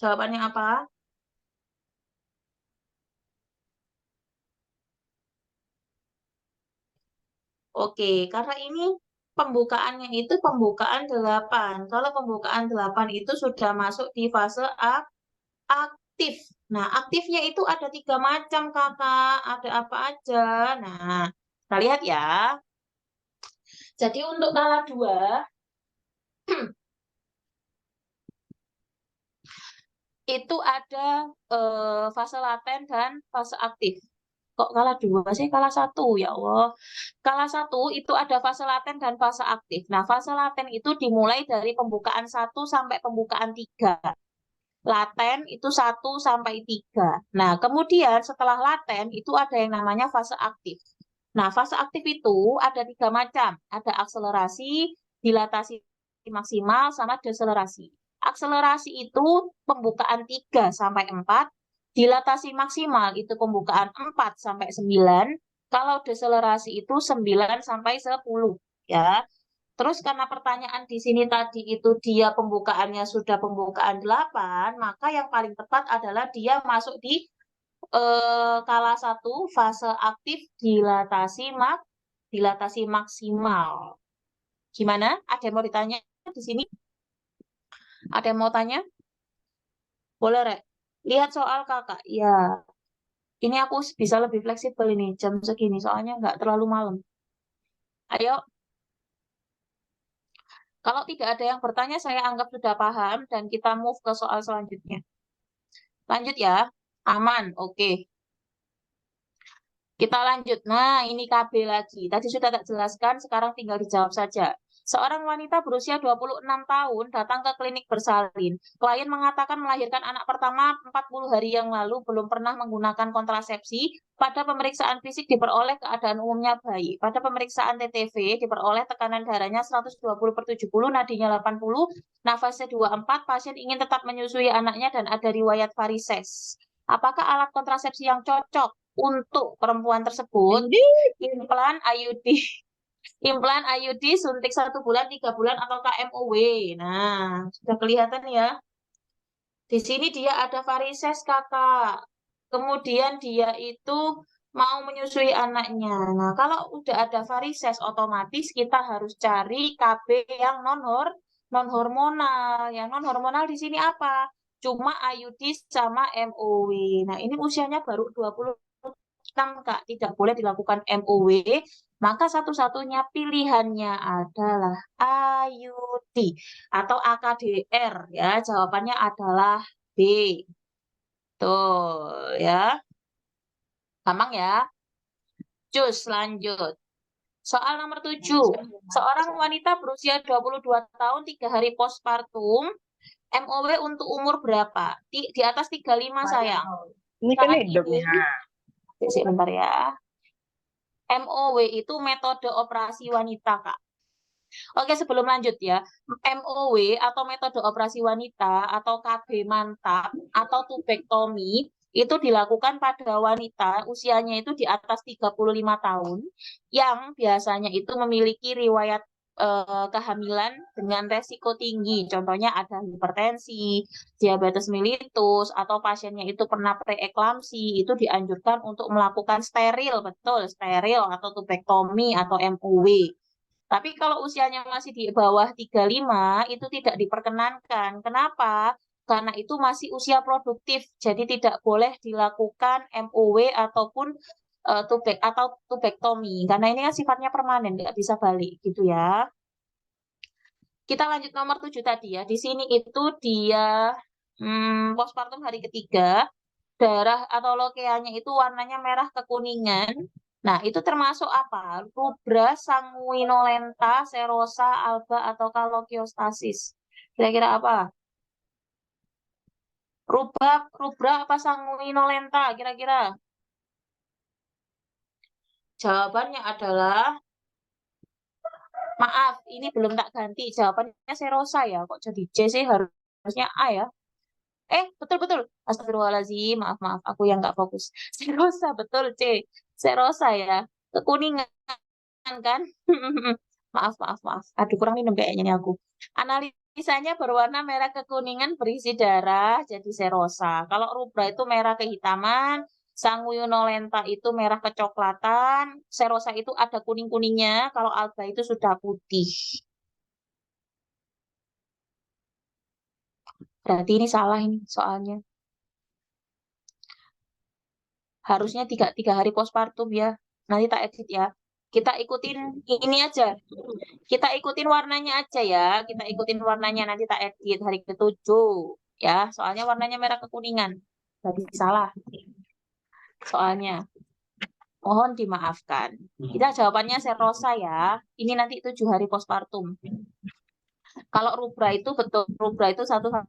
Jawabannya apa? Oke, karena ini pembukaannya itu pembukaan 8. Kalau pembukaan 8 itu sudah masuk di fase aktif. Nah, aktifnya itu ada 3 macam, Kakak. Ada apa aja? Nah, kita lihat ya. Jadi untuk kala 2, itu ada fase laten dan fase aktif. Kok kala 2 sih? Kala 1, ya Allah. Kala 1 itu ada fase laten dan fase aktif. Nah, fase laten itu dimulai dari pembukaan 1 sampai pembukaan 3. Laten itu 1 sampai 3. Nah, kemudian setelah laten itu ada yang namanya fase aktif. Nah, fase aktif itu ada 3 macam. Ada akselerasi, dilatasi maksimal, sama deselerasi. Akselerasi itu pembukaan 3 sampai 4, dilatasi maksimal itu pembukaan 4 sampai 9, kalau deselerasi itu 9 sampai 10, ya. Terus karena pertanyaan di sini tadi itu dia pembukaannya sudah pembukaan 8, maka yang paling tepat adalah dia masuk di kala 1 fase aktif dilatasi maksimal. Gimana? Ada yang mau ditanya di sini? Ada yang mau tanya? Boleh, Rek. Lihat soal Kakak. Ya, ini aku bisa lebih fleksibel ini jam segini, soalnya nggak terlalu malam. Ayo. Kalau tidak ada yang bertanya, saya anggap sudah paham dan kita move ke soal selanjutnya. Lanjut ya. Aman, oke. Kita lanjut. Nah, ini KB lagi. Tadi sudah tak jelaskan, sekarang tinggal dijawab saja. Seorang wanita berusia 26 tahun datang ke klinik bersalin. Klien mengatakan melahirkan anak pertama 40 hari yang lalu, belum pernah menggunakan kontrasepsi. Pada pemeriksaan fisik diperoleh keadaan umumnya baik. Pada pemeriksaan TTV diperoleh tekanan darahnya 120/70, nadinya 80, nafasnya 24, pasien ingin tetap menyusui anaknya dan ada riwayat varises. Apakah alat kontrasepsi yang cocok untuk perempuan tersebut? Implan IUD, implan IUD suntik 1 bulan, 3 bulan, atau KMOW? Nah, sudah kelihatan ya. Di sini dia ada varises, Kakak. Kemudian dia itu mau menyusui anaknya. Nah, kalau udah ada varises, otomatis kita harus cari KB yang non-hormonal. Yang non-hormonal di sini apa? Cuma IUD sama MOW. Nah, ini usianya baru 26, Kak. Tidak boleh dilakukan MOW. Maka satu-satunya pilihannya adalah IUD atau AKDR, ya. Jawabannya adalah B. Tuh, ya. Gampang ya. Cus, lanjut. Soal nomor 7. Seorang wanita berusia 22 tahun, 3 hari postpartum, MOW untuk umur berapa? Di atas 35, sayang. Ini kan Saat hidup ini, sebentar ya. MOW itu metode operasi wanita, Kak. Oke, sebelum lanjut ya. MOW atau metode operasi wanita atau KB mantap atau tubektomi itu dilakukan pada wanita usianya itu di atas 35 tahun yang biasanya itu memiliki riwayat kehamilan dengan resiko tinggi. Contohnya ada hipertensi, diabetes mellitus, atau pasiennya itu pernah preeklamsi, itu dianjurkan untuk melakukan steril, betul, steril atau tubektomi atau MUW. Tapi kalau usianya masih di bawah 35, itu tidak diperkenankan. Kenapa? Karena itu masih usia produktif, jadi tidak boleh dilakukan MUW ataupun tubektomi, karena ini kan sifatnya permanen, nggak bisa balik gitu ya. Kita lanjut nomor 7 tadi ya. Di sini itu dia postpartum hari ketiga, darah atau lokeanya itu warnanya merah kekuningan. Nah, itu termasuk apa? Rubra, sanguinolenta, serosa, alba, atau lokiostasis. Kira-kira apa? Rubra apa sanguinolenta? Kira-kira? Jawabannya adalah, maaf, ini belum tak ganti. Jawabannya serosa ya. Kok jadi C sih? Harusnya A ya. Betul-betul. Astagfirullahaladzim, maaf, aku yang nggak fokus. Serosa, betul C. Serosa ya. Kekuningan kan? Maaf. Aduh, kurang minum kayaknya nih aku. Analisanya berwarna merah kekuningan berisi darah, jadi serosa. Kalau rubra itu merah kehitaman, sanguinolenta itu merah kecoklatan, serosa itu ada kuning-kuningnya, kalau alba itu sudah putih. Berarti ini salah ini soalnya. Harusnya tiga hari postpartum ya. Nanti tak edit ya. Kita ikutin ini aja. Kita ikutin warnanya aja ya. Kita ikutin warnanya, nanti tak edit hari ke-7 ya. Soalnya warnanya merah kekuningan. Berarti salah. Soalnya. Mohon dimaafkan. Kita jawabannya serosa ya. Ini nanti 7 hari postpartum. Kalau rubra itu betul, rubra itu 1-3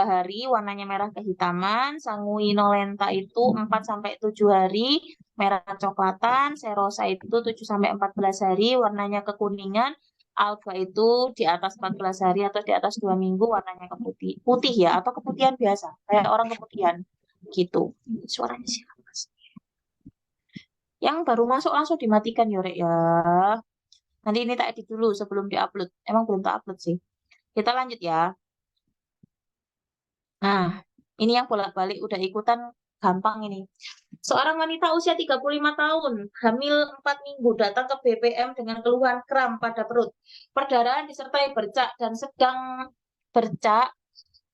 hari, warnanya merah kehitaman, sanguinolenta itu 4-7 hari, merah coklatan, serosa itu 7-14 hari, warnanya kekuningan, alba itu di atas 14 hari atau di atas 2 minggu, warnanya putih ya, atau keputihan biasa, kayak orang keputihan gitu. Suaranya sih. Yang baru masuk langsung dimatikan Yorek ya. Nanti ini tak edit dulu sebelum diupload. Emang belum tak upload sih. Kita lanjut ya. Nah, ini yang bolak-balik udah ikutan gampang ini. Seorang wanita usia 35 tahun, hamil 4 minggu, datang ke BPM dengan keluhan kram pada perut. Perdarahan disertai bercak dan sedang bercak,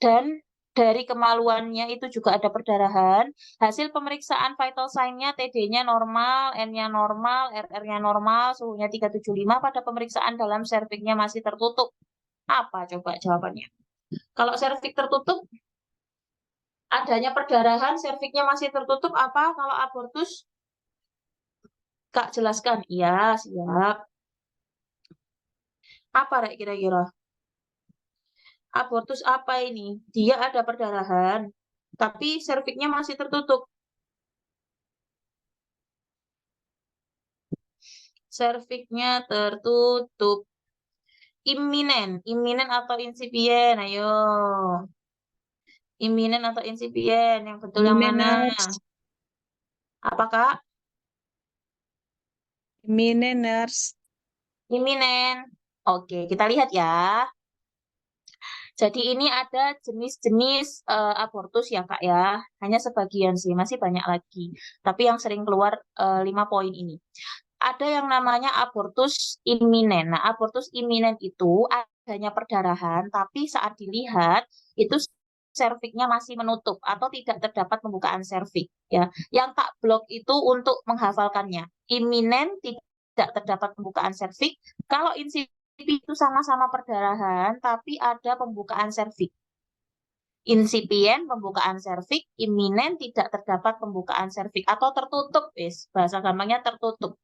dan dari kemaluannya itu juga ada perdarahan. Hasil pemeriksaan vital sign-nya, TD-nya normal, N-nya normal, RR-nya normal, suhunya 375, pada pemeriksaan dalam serviksnya masih tertutup. Apa coba jawabannya? Kalau serviks tertutup, adanya perdarahan, serviksnya masih tertutup, apa? Kalau abortus, Kak jelaskan. Iya, siap. Apa Rek kira-kira? Abortus apa ini? Dia ada perdarahan, tapi serviksnya masih tertutup. Serviksnya tertutup. Iminen atau insipien? Ayo. Iminen atau insipien? Yang betul yang mana? Apa Kak? Nurse. Iminen. Oke, kita lihat ya. Jadi ini ada jenis-jenis abortus ya Kak ya. Hanya sebagian sih, masih banyak lagi. Tapi yang sering keluar 5 poin ini. Ada yang namanya abortus iminen. Nah, abortus iminen itu adanya perdarahan, tapi saat dilihat itu serviksnya masih menutup atau tidak terdapat pembukaan serviks ya. Yang tak blok itu untuk menghafalkannya. Iminen tidak terdapat pembukaan serviks. Kalau itu sama-sama perdarahan, tapi ada pembukaan serviks. Insipien, pembukaan serviks, iminen, tidak terdapat pembukaan serviks atau tertutup, bahasa gampangnya tertutup.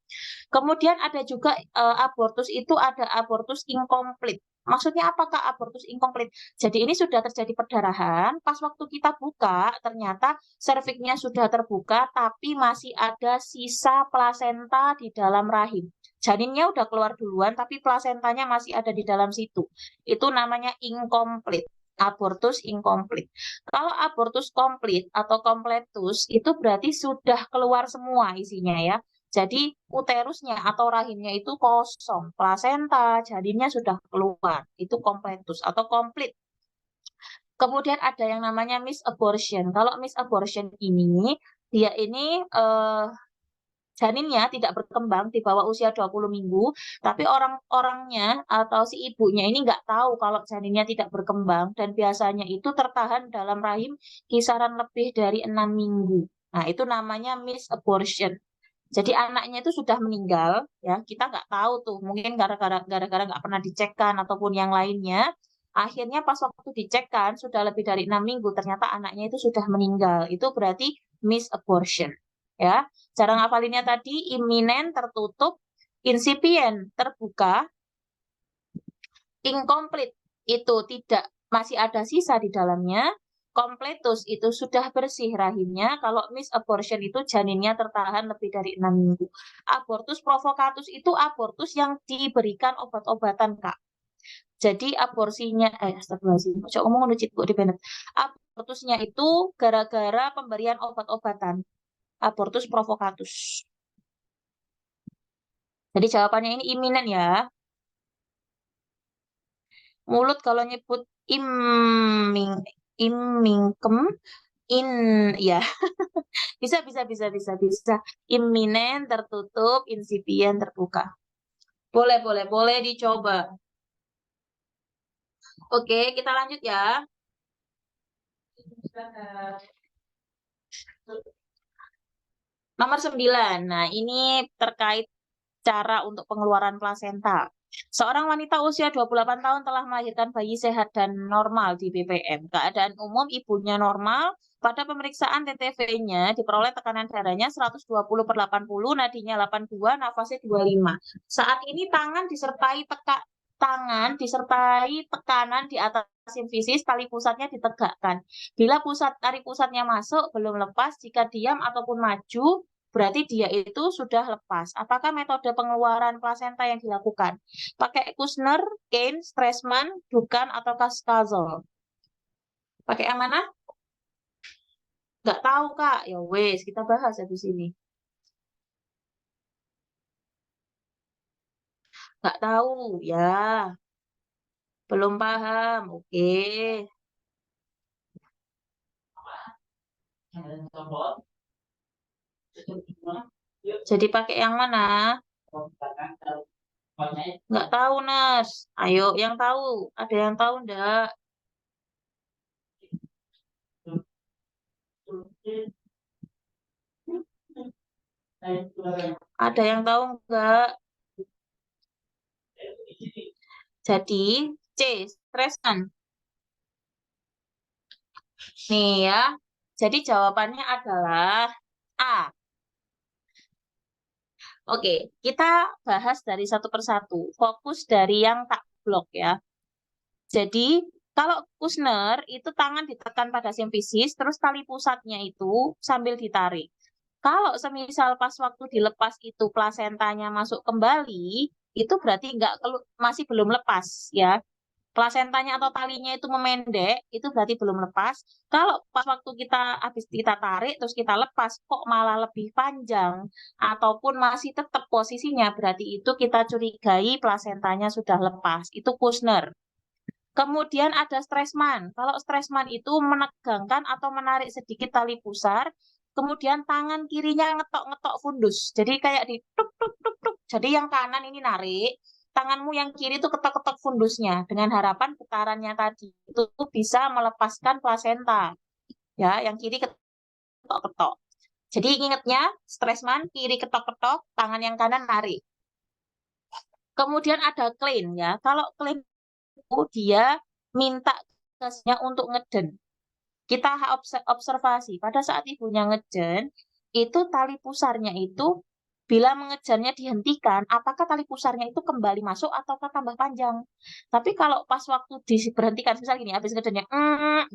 Kemudian ada juga abortus itu ada abortus incomplete. Maksudnya apakah abortus incomplete? Jadi ini sudah terjadi perdarahan, pas waktu kita buka ternyata serviksnya sudah terbuka, tapi masih ada sisa plasenta di dalam rahim. Janinnya udah keluar duluan, tapi plasentanya masih ada di dalam situ. Itu namanya incomplete. Abortus incomplete. Kalau abortus komplit atau completus itu berarti sudah keluar semua isinya ya. Jadi uterusnya atau rahimnya itu kosong, plasenta, janinnya sudah keluar, itu completus atau komplit. Kemudian ada yang namanya misabortion. Kalau misabortion ini, dia ini janinnya tidak berkembang di bawah usia 20 minggu, tapi orang-orangnya atau si ibunya ini nggak tahu kalau janinnya tidak berkembang, dan biasanya itu tertahan dalam rahim kisaran lebih dari 6 minggu. Nah, itu namanya misabortion. Jadi anaknya itu sudah meninggal, ya kita nggak tahu tuh, mungkin gara-gara nggak pernah dicekkan ataupun yang lainnya. Akhirnya pas waktu dicekkan sudah lebih dari 6 minggu, ternyata anaknya itu sudah meninggal. Itu berarti misabortion. Ya, cara ngapalinnya tadi imminent tertutup, incipient terbuka, incomplete itu tidak masih ada sisa di dalamnya. Completus itu sudah bersih rahimnya. Kalau misabortion itu janinnya tertahan lebih dari 6 minggu. Abortus provocatus itu abortus yang diberikan obat-obatan, Kak. Jadi aborsinya, astagfirullahaladzim, cok ngomong lucit kok di Bennett. Abortusnya itu gara-gara pemberian obat-obatan. Abortus provocatus. Jadi jawabannya ini imminent ya. Mulut kalau nyebut immingkem, ya. Bisa. Imminent tertutup, incipient terbuka. Boleh dicoba. Oke, kita lanjut ya. Nomor 9. Nah, ini terkait cara untuk pengeluaran plasenta. Seorang wanita usia 28 tahun telah melahirkan bayi sehat dan normal di BPM. Keadaan umum ibunya normal. Pada pemeriksaan TTV-nya diperoleh tekanan darahnya 120/80, nadinya 82, nafasnya 25. Saat ini tangan disertai tekanan di atas simfisis, tali pusatnya ditegakkan. Bila tali pusatnya masuk belum lepas, jika diam ataupun maju berarti dia itu sudah lepas. Apakah metode pengeluaran plasenta yang dilakukan? Pakai Kushner, Kane, Stresemann, Duncan, atau Castle? Pakai yang mana? Nggak tahu, Kak. Ya wes, kita bahas habis ini. Nggak tahu, ya. Belum paham, oke. Jadi pakai yang mana? Nggak tahu, Nurse. Ayo, yang tahu. Ada yang tahu enggak? Ada yang tahu enggak? Jadi, C, Stresemann. Nih ya. Jadi jawabannya adalah A. Oke, kita bahas dari satu persatu. Fokus dari yang tak blok ya. Jadi, kalau Kushner itu tangan ditekan pada simfisis, terus tali pusatnya itu sambil ditarik. Kalau semisal pas waktu dilepas itu plasentanya masuk kembali, itu berarti masih belum lepas ya. Plasentanya atau talinya itu memendek, itu berarti belum lepas. Kalau pas waktu habis kita tarik, terus kita lepas, kok malah lebih panjang, ataupun masih tetap posisinya, berarti itu kita curigai plasentanya sudah lepas. Itu Kushner. Kemudian ada Stresemann. Kalau Stresemann itu menegangkan atau menarik sedikit tali pusar, kemudian tangan kirinya ngetok-ngetok fundus. Jadi kayak di tuk, tuk, tuk, tuk. Jadi yang kanan ini narik, tanganmu yang kiri itu ketok-ketok fundusnya dengan harapan getarannya tadi itu bisa melepaskan plasenta. Ya, yang kiri ketok-ketok. Jadi ingatnya Stresemann kiri ketok-ketok, tangan yang kanan narik. Kemudian ada Klein ya. Kalau Klein itu dia minta gasnya untuk ngeden. Kita observasi pada saat ibunya ngeden, itu tali pusarnya itu bila mengejarnya dihentikan, apakah tali pusarnya itu kembali masuk ataukah tambah panjang? Tapi kalau pas waktu diberhentikan, misalnya gini, habis ngedennya,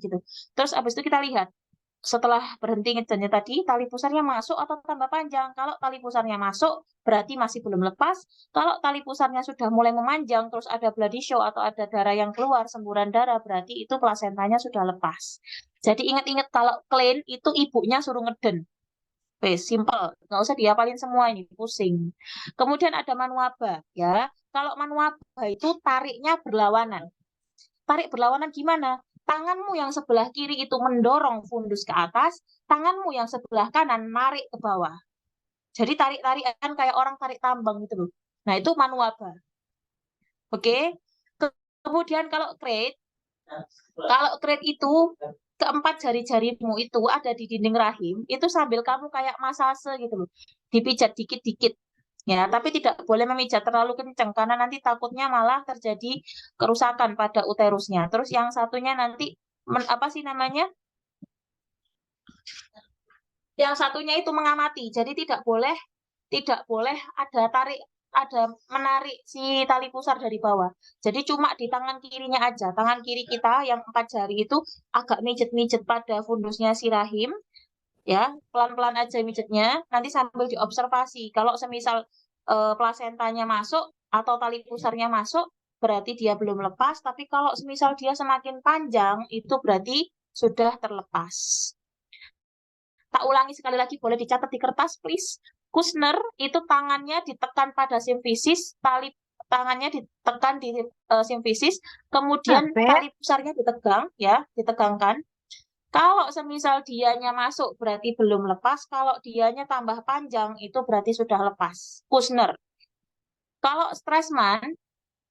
gitu. Terus habis itu kita lihat, setelah berhenti ngedennya tadi, tali pusarnya masuk atau tambah panjang? Kalau tali pusarnya masuk, berarti masih belum lepas. Kalau tali pusarnya sudah mulai memanjang, terus ada bloody show atau ada darah yang keluar, semburan darah, berarti itu plasentanya sudah lepas. Jadi ingat-ingat kalau Klein itu ibunya suruh ngeden. Wes, simple. Nggak usah dihafalin semua ini, pusing. Kemudian ada manuaba, ya. Kalau manuaba itu tariknya berlawanan. Tarik berlawanan gimana? Tanganmu yang sebelah kiri itu mendorong fundus ke atas, tanganmu yang sebelah kanan narik ke bawah. Jadi tarik-tarikan kayak orang tarik tambang gitu loh. Nah, itu manuaba. Oke. Kemudian kalau crate itu keempat jari-jarimu itu ada di dinding rahim, itu sambil kamu kayak masase gitu loh. Dipijat dikit-dikit. Ya, tapi tidak boleh memijat terlalu kencang karena nanti takutnya malah terjadi kerusakan pada uterusnya. Terus yang satunya nanti apa sih namanya? Yang satunya itu mengamati. Jadi tidak boleh ada menarik si tali pusar dari bawah. Jadi cuma di tangan kirinya aja. Tangan kiri kita yang 4 jari itu agak mijet-mijet pada fundusnya si rahim, ya, pelan-pelan aja mijetnya. Nanti sambil diobservasi. Kalau semisal plasentanya masuk atau tali pusarnya masuk, berarti dia belum lepas. Tapi kalau semisal dia semakin panjang, itu berarti sudah terlepas. Tak ulangi sekali lagi, boleh dicatat di kertas, please. Kushner itu tangannya ditekan pada simfisis, tangannya ditekan di simfisis, kemudian tali pusarnya ditegang, ya, ditegangkan. Kalau semisal dianya masuk berarti belum lepas, kalau dianya tambah panjang itu berarti sudah lepas. Kushner. Kalau Stresemann,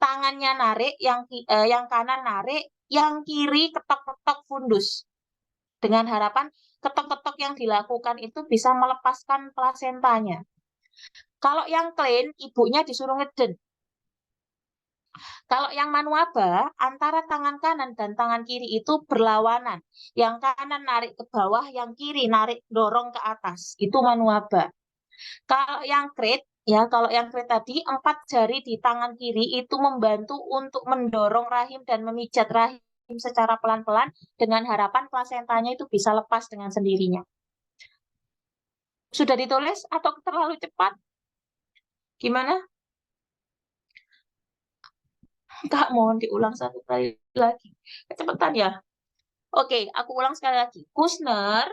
tangannya narik, yang kanan narik, yang kiri ketok-ketok fundus. Dengan harapan ketok-ketok yang dilakukan itu bisa melepaskan plasentanya. Kalau yang Klein, ibunya disuruh ngeden. Kalau yang manuaba, antara tangan kanan dan tangan kiri itu berlawanan. Yang kanan narik ke bawah, yang kiri narik dorong ke atas. Itu manuaba. Kalau yang Crete tadi, 4 jari di tangan kiri itu membantu untuk mendorong rahim dan memijat rahim secara pelan-pelan dengan harapan plasentanya itu bisa lepas dengan sendirinya. Sudah ditulis atau terlalu cepat? Gimana? Kak, mohon diulang satu kali lagi. Kecepatan ya. Oke, aku ulang sekali lagi. Kushner,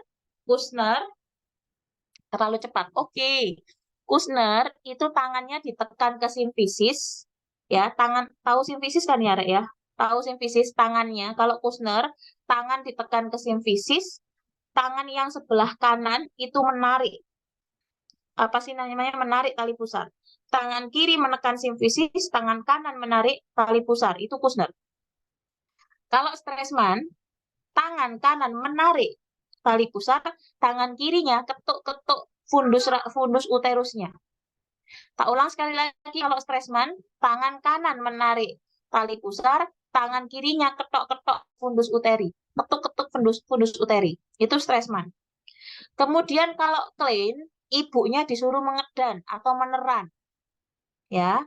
terlalu cepat. Oke. Kushner itu tangannya ditekan ke simfisis, ya, tahu simfisis kan ya, Rek ya? Tahu simfisis tangannya. Kalau Kushner, tangan ditekan ke simfisis, tangan yang sebelah kanan itu menarik. Apa sih namanya? Menarik tali pusar. Tangan kiri menekan simfisis, tangan kanan menarik tali pusar. Itu Kushner. Kalau Stresemann, tangan kanan menarik tali pusar, tangan kirinya ketuk-ketuk fundus uterusnya. Tak ulang sekali lagi, kalau Stresemann, tangan kanan menarik tali pusar, tangan kirinya ketok-ketok fundus uteri. Ketuk-ketuk fundus uteri. Itu Stresemann. Kemudian kalau Klein, ibunya disuruh mengedan atau meneran. Ya.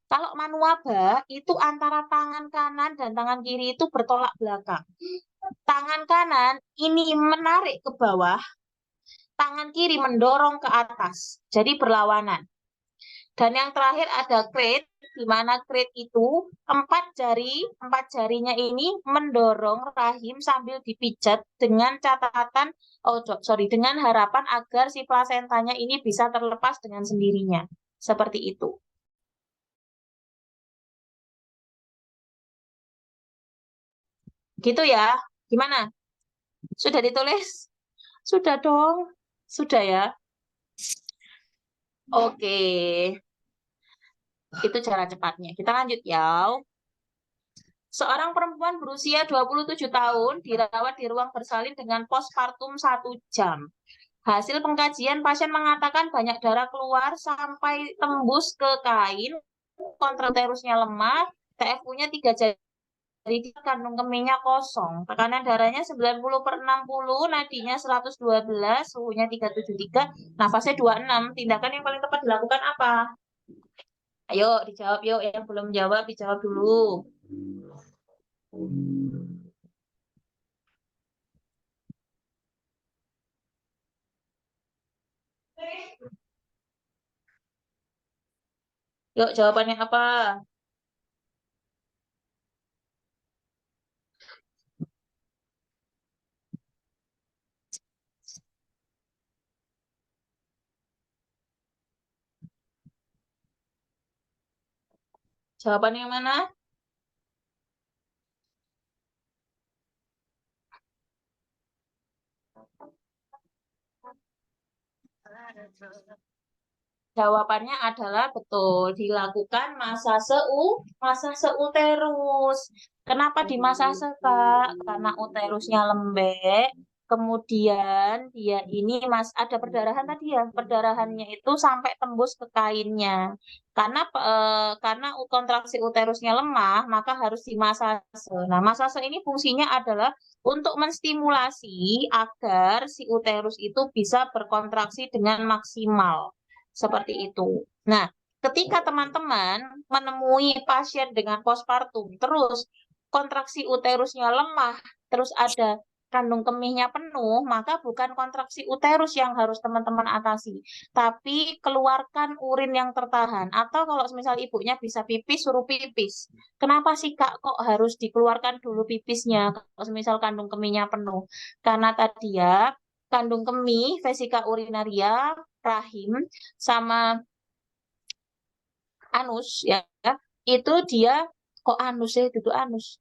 Kalau manuaba itu antara tangan kanan dan tangan kiri itu bertolak belakang. Tangan kanan ini menarik ke bawah, tangan kiri mendorong ke atas. Jadi berlawanan. Dan yang terakhir ada crate, di mana crate itu 4 jarinya ini mendorong rahim sambil dipijat dengan dengan harapan agar si plasentanya ini bisa terlepas dengan sendirinya. Seperti itu. Gitu ya. Gimana? Sudah ditulis? Sudah dong. Sudah ya. Oke. Itu cara cepatnya. Kita lanjut ya. Seorang perempuan berusia 27 tahun dirawat di ruang bersalin dengan postpartum 1 jam. Hasil pengkajian, pasien mengatakan banyak darah keluar sampai tembus ke kain, kontraterusnya lemah, TFU-nya 3 jari, kandung kemihnya kosong, tekanan darahnya 90/60, nadinya 112, suhunya 373, nafasnya 26. Tindakan yang paling tepat dilakukan apa? Ayo dijawab yuk, yang belum jawab dijawab dulu. Yuk jawabannya apa? Jawaban yang mana? Jawabannya adalah betul, dilakukan masa seuterus. Kenapa di masa Kak? Karena uterusnya lembek, kemudian dia ini ada perdarahan tadi ya, perdarahannya itu sampai tembus ke kainnya. Karena kontraksi uterusnya lemah, maka harus di masase. Nah, masase ini fungsinya adalah untuk menstimulasi agar si uterus itu bisa berkontraksi dengan maksimal. Seperti itu. Nah, ketika teman-teman menemui pasien dengan postpartum, terus kontraksi uterusnya lemah, terus ada kandung kemihnya penuh, maka bukan kontraksi uterus yang harus teman-teman atasi, tapi keluarkan urin yang tertahan. Atau kalau misal ibunya bisa pipis, suruh pipis. Kenapa sih Kak kok harus dikeluarkan dulu pipisnya kalau misal kandung kemihnya penuh? Karena tadi ya, kandung kemih, vesika urinaria, rahim, sama anus ya, itu dia kok anus ya, itu anus.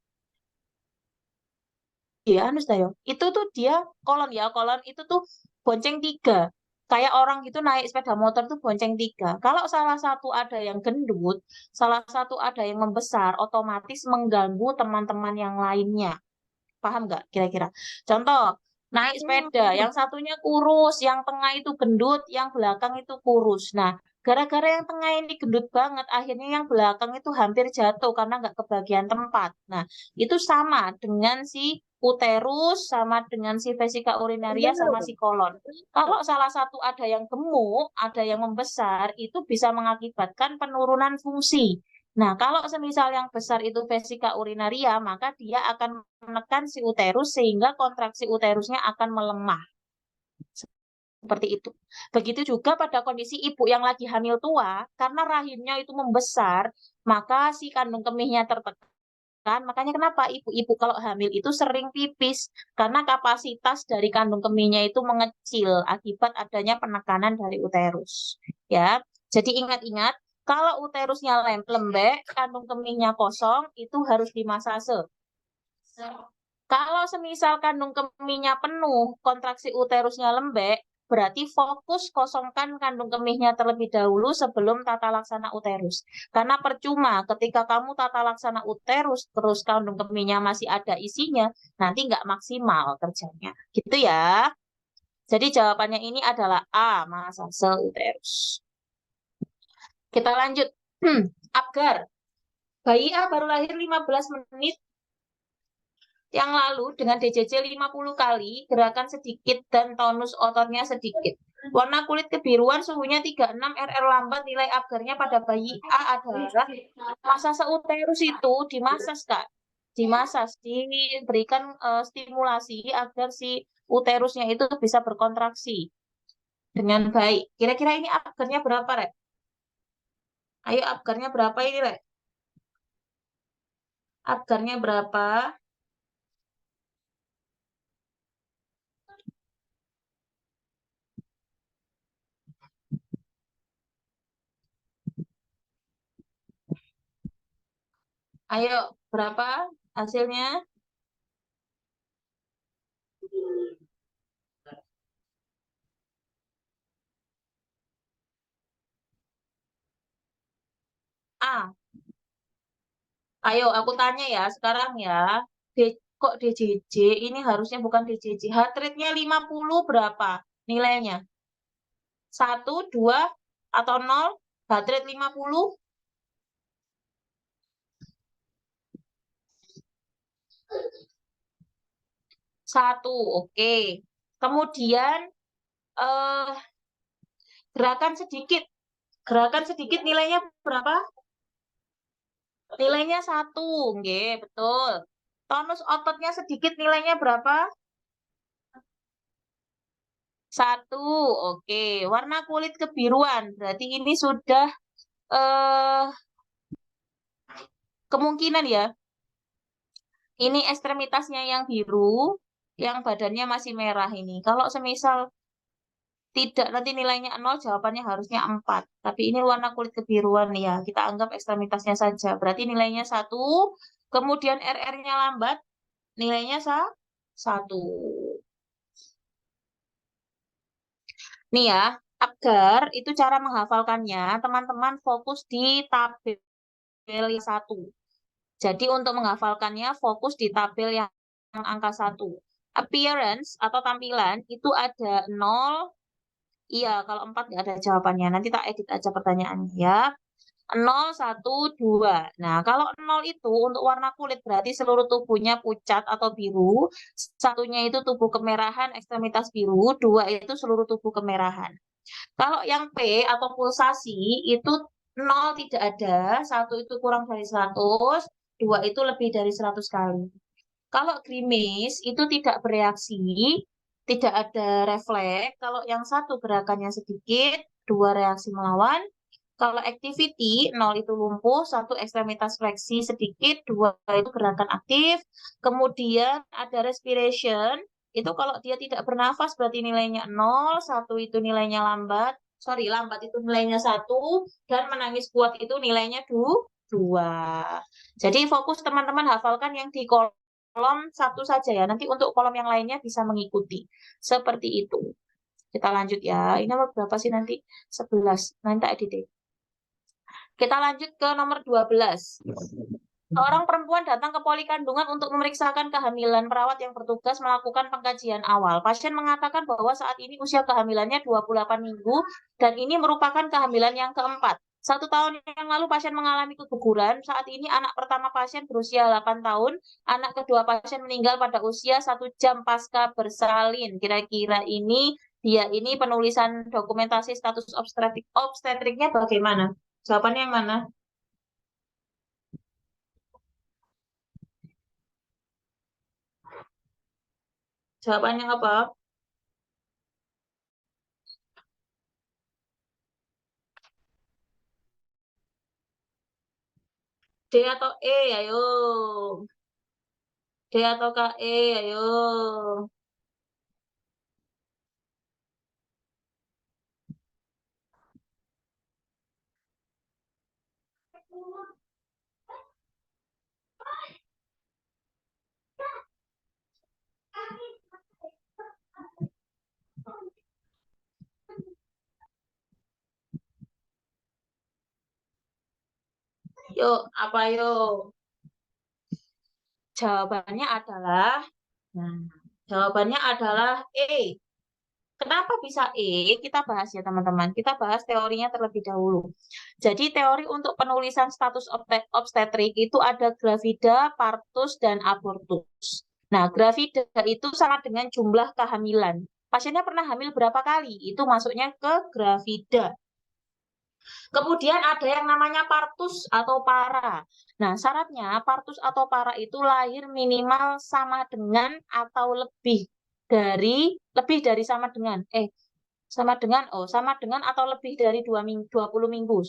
Iya, anus tayo. Itu tuh dia kolon ya, kolon itu tuh bonceng 3. Kayak orang gitu naik sepeda motor tuh bonceng 3. Kalau salah satu ada yang gendut, salah satu ada yang membesar, otomatis mengganggu teman-teman yang lainnya. Paham nggak kira-kira? Contoh, naik sepeda, yang satunya kurus, yang tengah itu gendut, yang belakang itu kurus. Nah, gara-gara yang tengah ini gendut banget, akhirnya yang belakang itu hampir jatuh karena nggak kebagian tempat. Nah, itu sama dengan si uterus, sama dengan si vesika urinaria, sama si kolon. Kalau salah satu ada yang gemuk, ada yang membesar, itu bisa mengakibatkan penurunan fungsi. Nah, kalau semisal yang besar itu vesika urinaria, maka dia akan menekan si uterus sehingga kontraksi uterusnya akan melemah. Seperti itu. Begitu juga pada kondisi ibu yang lagi hamil tua, karena rahimnya itu membesar, maka si kandung kemihnya tertekan. Makanya kenapa ibu-ibu kalau hamil itu sering pipis, karena kapasitas dari kandung kemihnya itu mengecil akibat adanya penekanan dari uterus. Ya, jadi ingat-ingat, kalau uterusnya lembek, kandung kemihnya kosong, itu harus dimasase. Kalau semisal kandung kemihnya penuh, kontraksi uterusnya lembek, berarti fokus kosongkan kandung kemihnya terlebih dahulu sebelum tata laksana uterus. Karena percuma ketika kamu tata laksana uterus, terus kandung kemihnya masih ada isinya, nanti nggak maksimal kerjanya. Gitu ya. Jadi jawabannya ini adalah A, masase uterus. Kita lanjut. Apgar. Bayi A baru lahir 15 menit yang lalu dengan DJJ 50 kali, gerakan sedikit dan tonus ototnya sedikit. Warna kulit kebiruan, suhunya 36, RR lambat, nilai apgarnya pada bayi A adalah masa seuterus itu dimasas, Kak. Dimasas, diberikan stimulasi agar si uterusnya itu bisa berkontraksi dengan baik. Kira-kira ini apgarnya berapa, Rek? Ayo, apgarnya berapa ini, Rek? Apgarnya berapa? Ayo, berapa hasilnya? A. Ayo, aku tanya ya sekarang ya. Kok DJJ ini harusnya bukan DJJ. Heart rate-nya 50 berapa nilainya? 1, 2, atau 0? Heart rate 50? 1, oke. Kemudian eh, gerakan sedikit. Gerakan sedikit nilainya berapa? Nilainya 1, oke, betul. Tonus ototnya sedikit nilainya berapa? 1, oke. Warna kulit kebiruan, berarti ini sudah eh, kemungkinan ya. Ini ekstremitasnya yang biru, yang badannya masih merah ini. Kalau semisal tidak nanti nilainya 0, jawabannya harusnya 4. Tapi ini warna kulit kebiruan ya, kita anggap ekstremitasnya saja. Berarti nilainya 1, kemudian RR-nya lambat, nilainya 1. Nih ya, agar itu cara menghafalkannya, teman-teman fokus di tabel yang 1. Jadi untuk menghafalkannya fokus di tabel yang angka 1. Appearance atau tampilan itu ada 0. Iya, kalau 4 nggak ada jawabannya. Nanti tak edit aja pertanyaannya ya. 0, 1, 2. Nah, kalau 0 itu untuk warna kulit berarti seluruh tubuhnya pucat atau biru. Satunya itu tubuh kemerahan, ekstremitas biru. 2 itu seluruh tubuh kemerahan. Kalau yang P atau pulsasi itu 0 tidak ada, 1 itu kurang dari 100, 2 itu lebih dari 100 kali. Kalau grimace itu tidak bereaksi, tidak ada refleks. Kalau yang satu gerakannya sedikit, 2 reaksi melawan. Kalau activity, 0 itu lumpuh, 1 ekstremitas fleksi sedikit, 2 itu gerakan aktif. Kemudian ada respiration, itu kalau dia tidak bernafas berarti nilainya 0, 1 itu nilainya lambat. Sorry, lambat itu nilainya 1, dan menangis kuat itu nilainya 2. Jadi fokus teman-teman hafalkan yang di kolom 1 saja ya. Nanti untuk kolom yang lainnya bisa mengikuti. Seperti itu. Kita lanjut ya. Ini nomor berapa sih nanti? 11. Nanti tak edit. Kita lanjut ke nomor 12. Seorang perempuan datang ke poli kandungan untuk memeriksakan kehamilan. Perawat yang bertugas melakukan pengkajian awal. Pasien mengatakan bahwa saat ini usia kehamilannya 28 minggu dan ini merupakan kehamilan yang keempat. 1 tahun yang lalu pasien mengalami keguguran. Saat ini anak pertama pasien berusia 8 tahun. Anak kedua pasien meninggal pada usia 1 jam pasca bersalin. Kira-kira dia ini penulisan dokumentasi status obstetriknya bagaimana? Jawabannya yang mana? Jawabannya apa? D atau E, ayo. D atau KE, ayo. Yuk, apa yuk? Jawabannya adalah, nah, jawabannya adalah E. Kenapa bisa E? Kita bahas ya teman-teman. Kita bahas teorinya terlebih dahulu. Jadi teori untuk penulisan status obstetrik itu ada gravida, partus, dan abortus. Nah, gravida itu sama dengan jumlah kehamilan. Pasiennya pernah hamil berapa kali? Itu masuknya ke gravida. Kemudian ada yang namanya partus atau para. Nah, syaratnya partus atau para itu lahir minimal sama dengan atau lebih dari sama dengan atau lebih dari 20 minggu.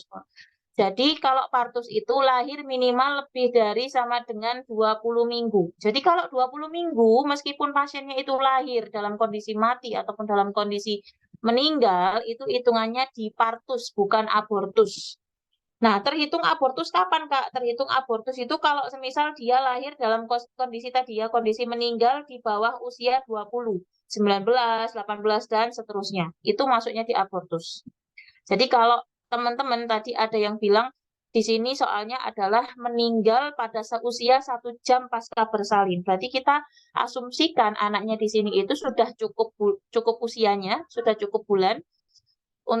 Jadi kalau partus itu lahir minimal lebih dari sama dengan 20 minggu. Jadi kalau 20 minggu, meskipun pasiennya itu lahir dalam kondisi mati ataupun dalam kondisi meninggal, itu hitungannya di partus, bukan abortus. Nah, terhitung abortus kapan, Kak? Terhitung abortus itu kalau semisal dia lahir dalam kondisi tadi ya, kondisi meninggal di bawah usia 20, 19, 18, dan seterusnya. Itu masuknya di abortus. Jadi kalau teman-teman tadi ada yang bilang di sini soalnya adalah meninggal pada usia 1 jam pasca bersalin. Berarti kita asumsikan anaknya di sini itu sudah cukup usianya, sudah cukup bulan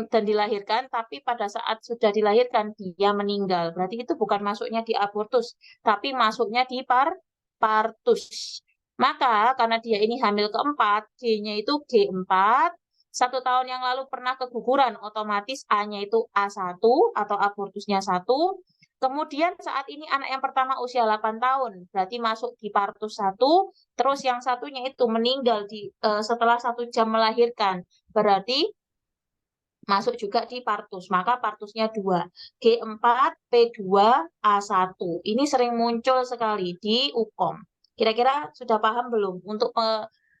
dan dilahirkan, tapi pada saat sudah dilahirkan dia meninggal. Berarti itu bukan masuknya di abortus, tapi masuknya di partus. Maka karena dia ini hamil keempat, G-nya itu G4, 1 tahun yang lalu pernah keguguran, otomatis A-nya itu A1 atau abortusnya 1. Kemudian saat ini anak yang pertama usia 8 tahun, berarti masuk di partus 1, terus yang satunya itu meninggal setelah 1 jam melahirkan, berarti masuk juga di partus, maka partusnya 2. G4, P2, A1. Ini sering muncul sekali di UKOM. Kira-kira sudah paham belum untuk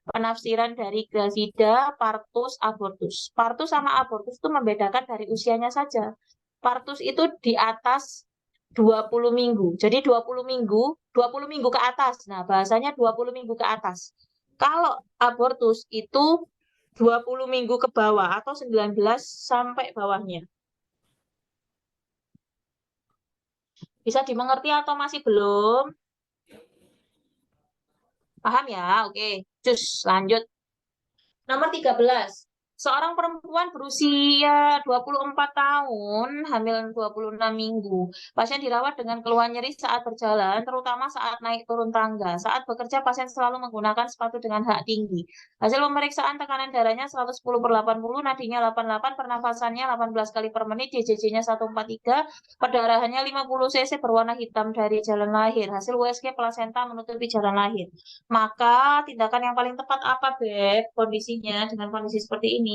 Penafsiran dari gravida, partus, abortus. Partus sama abortus itu membedakan dari usianya saja. Partus itu di atas 20 minggu. Jadi 20 minggu ke atas. Nah, bahasanya 20 minggu ke atas. Kalau abortus itu 20 minggu ke bawah atau 19 sampai bawahnya. Bisa dimengerti atau masih belum? Paham ya? Oke. Cus, lanjut. Nomor 13. Seorang perempuan berusia 24 tahun, hamil 26 minggu. Pasien dirawat dengan keluhan nyeri saat berjalan, terutama saat naik turun tangga. Saat bekerja, pasien selalu menggunakan sepatu dengan hak tinggi. Hasil pemeriksaan tekanan darahnya 110/80, nadinya 88, pernafasannya 18 kali per menit, DJJ-nya 143, perdarahannya 50 cc berwarna hitam dari jalan lahir. Hasil USG plasenta menutupi jalan lahir. Maka tindakan yang paling tepat apa, Beb? Kondisinya dengan kondisi seperti ini.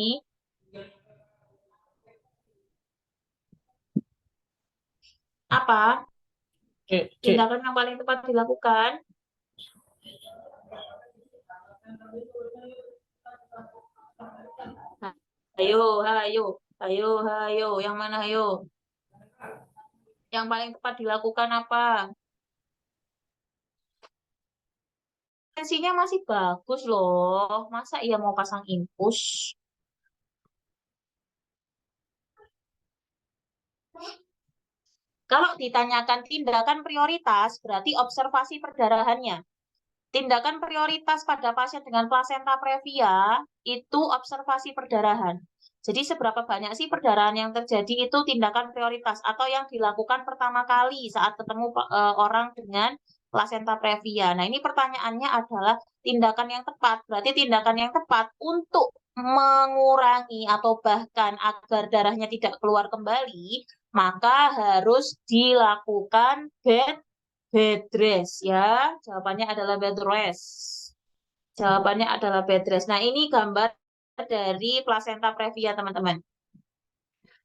Apa tindakan yang paling tepat dilakukan? Ayo, ayo. Yang mana, ayo? Yang paling tepat dilakukan apa? Tensinya masih bagus loh. Masa ia mau pasang infus? Kalau ditanyakan tindakan prioritas, berarti observasi perdarahannya. Tindakan prioritas pada pasien dengan plasenta previa itu observasi perdarahan. Jadi seberapa banyak sih perdarahan yang terjadi itu tindakan prioritas atau yang dilakukan pertama kali saat ketemu orang dengan plasenta previa. Nah, ini pertanyaannya adalah tindakan yang tepat. Berarti tindakan yang tepat untuk mengurangi atau bahkan agar darahnya tidak keluar kembali, maka harus dilakukan bed rest ya. Jawabannya adalah bed rest. Jawabannya adalah bed rest. Nah, ini gambar dari plasenta previa, teman-teman.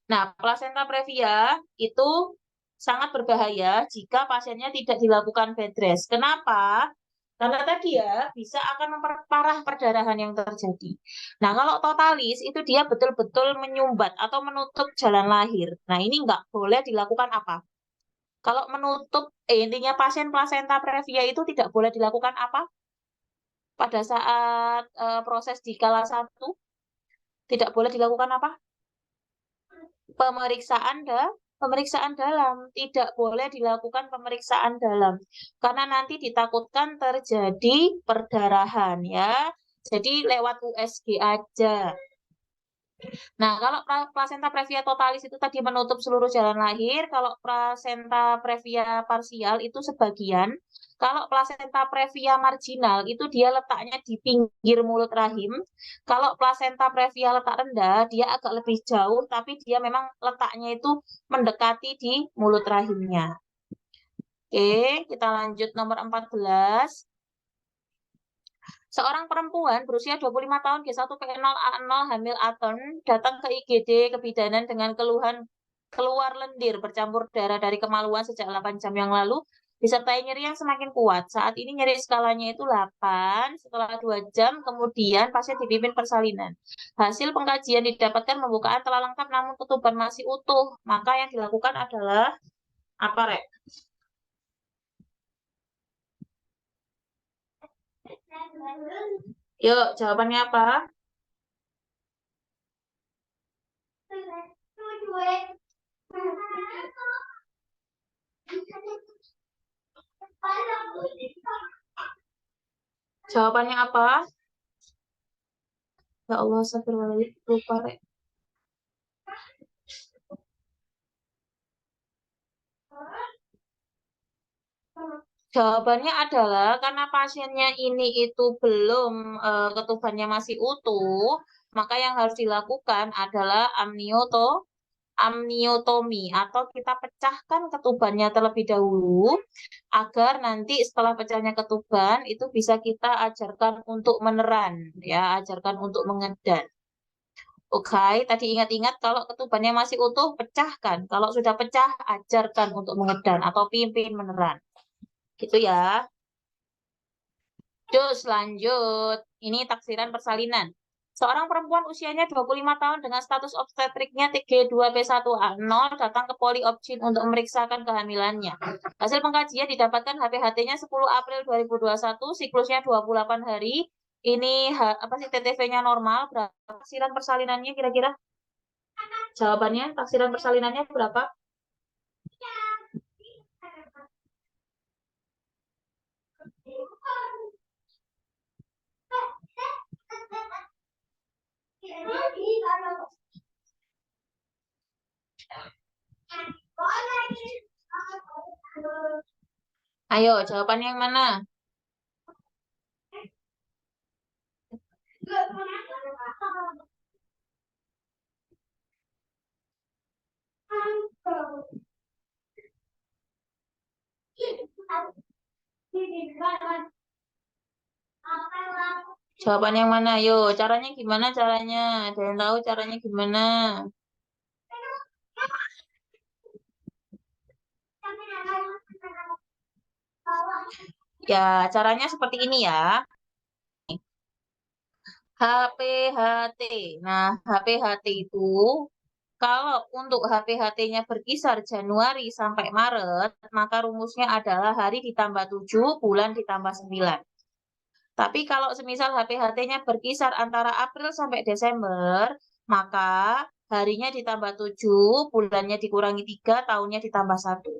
Nah, plasenta previa itu sangat berbahaya jika pasiennya tidak dilakukan bed rest. Kenapa? Karena tadi ya, bisa akan memperparah perdarahan yang terjadi. Nah, kalau totalis itu dia betul-betul menyumbat atau menutup jalan lahir. Nah, ini nggak boleh dilakukan apa? Kalau menutup, intinya pasien plasenta previa itu tidak boleh dilakukan apa? Pada saat proses di kala 1, tidak boleh dilakukan apa? Pemeriksaan dalam. Tidak boleh dilakukan pemeriksaan dalam. Karena nanti ditakutkan terjadi perdarahan ya. Jadi lewat USG aja. Nah, kalau plasenta previa totalis itu tadi menutup seluruh jalan lahir, kalau plasenta previa parsial itu sebagian, kalau plasenta previa marginal itu dia letaknya di pinggir mulut rahim, kalau plasenta previa letak rendah dia agak lebih jauh, tapi dia memang letaknya itu mendekati di mulut rahimnya. Oke, kita lanjut nomor 14. Seorang perempuan berusia 25 tahun G1P0A0 hamil Aton datang ke IGD kebidanan dengan keluhan keluar lendir bercampur darah dari kemaluan sejak 8 jam yang lalu disertai nyeri yang semakin kuat. Saat ini nyeri skalanya itu 8, setelah 2 jam kemudian pasien dipimpin persalinan. Hasil pengkajian didapatkan pembukaan telah lengkap namun ketuban masih utuh. Maka yang dilakukan adalah apa, Rek? Yuk, jawabannya apa? Jawabannya apa? Ya Allah, astagfirullahaladzim, lupa, Rek. Jawabannya adalah karena pasiennya ini itu belum ketubannya masih utuh, maka yang harus dilakukan adalah amniotomi atau kita pecahkan ketubannya terlebih dahulu agar nanti setelah pecahnya ketuban itu bisa kita ajarkan untuk meneran ya, ajarkan untuk mengedan. Oke, tadi ingat-ingat kalau ketubannya masih utuh pecahkan. Kalau sudah pecah ajarkan untuk mengedan atau pimpin meneran. Gitu ya. Terus lanjut. Ini taksiran persalinan. Seorang perempuan usianya 25 tahun dengan status obstetriknya T2B1A0 datang ke Poli Opjin untuk memeriksakan kehamilannya. Hasil pengkajian didapatkan HPHT-nya 10 April 2021, siklusnya 28 hari. Ini apa sih TTV-nya normal, berapa taksiran persalinannya kira-kira? Jawabannya, taksiran persalinannya berapa? Ayo, jawabannya yang mana? Jawaban yang mana? Yo, caranya gimana caranya? Ada yang tahu caranya gimana? Ya, caranya seperti ini ya. HPHT. Nah, HPHT itu kalau untuk HPHT-nya berkisar Januari sampai Maret, maka rumusnya adalah hari ditambah 7, bulan ditambah 9. Tapi kalau semisal HPHT-nya berkisar antara April sampai Desember, maka harinya ditambah 7, bulannya dikurangi 3, tahunnya ditambah 1.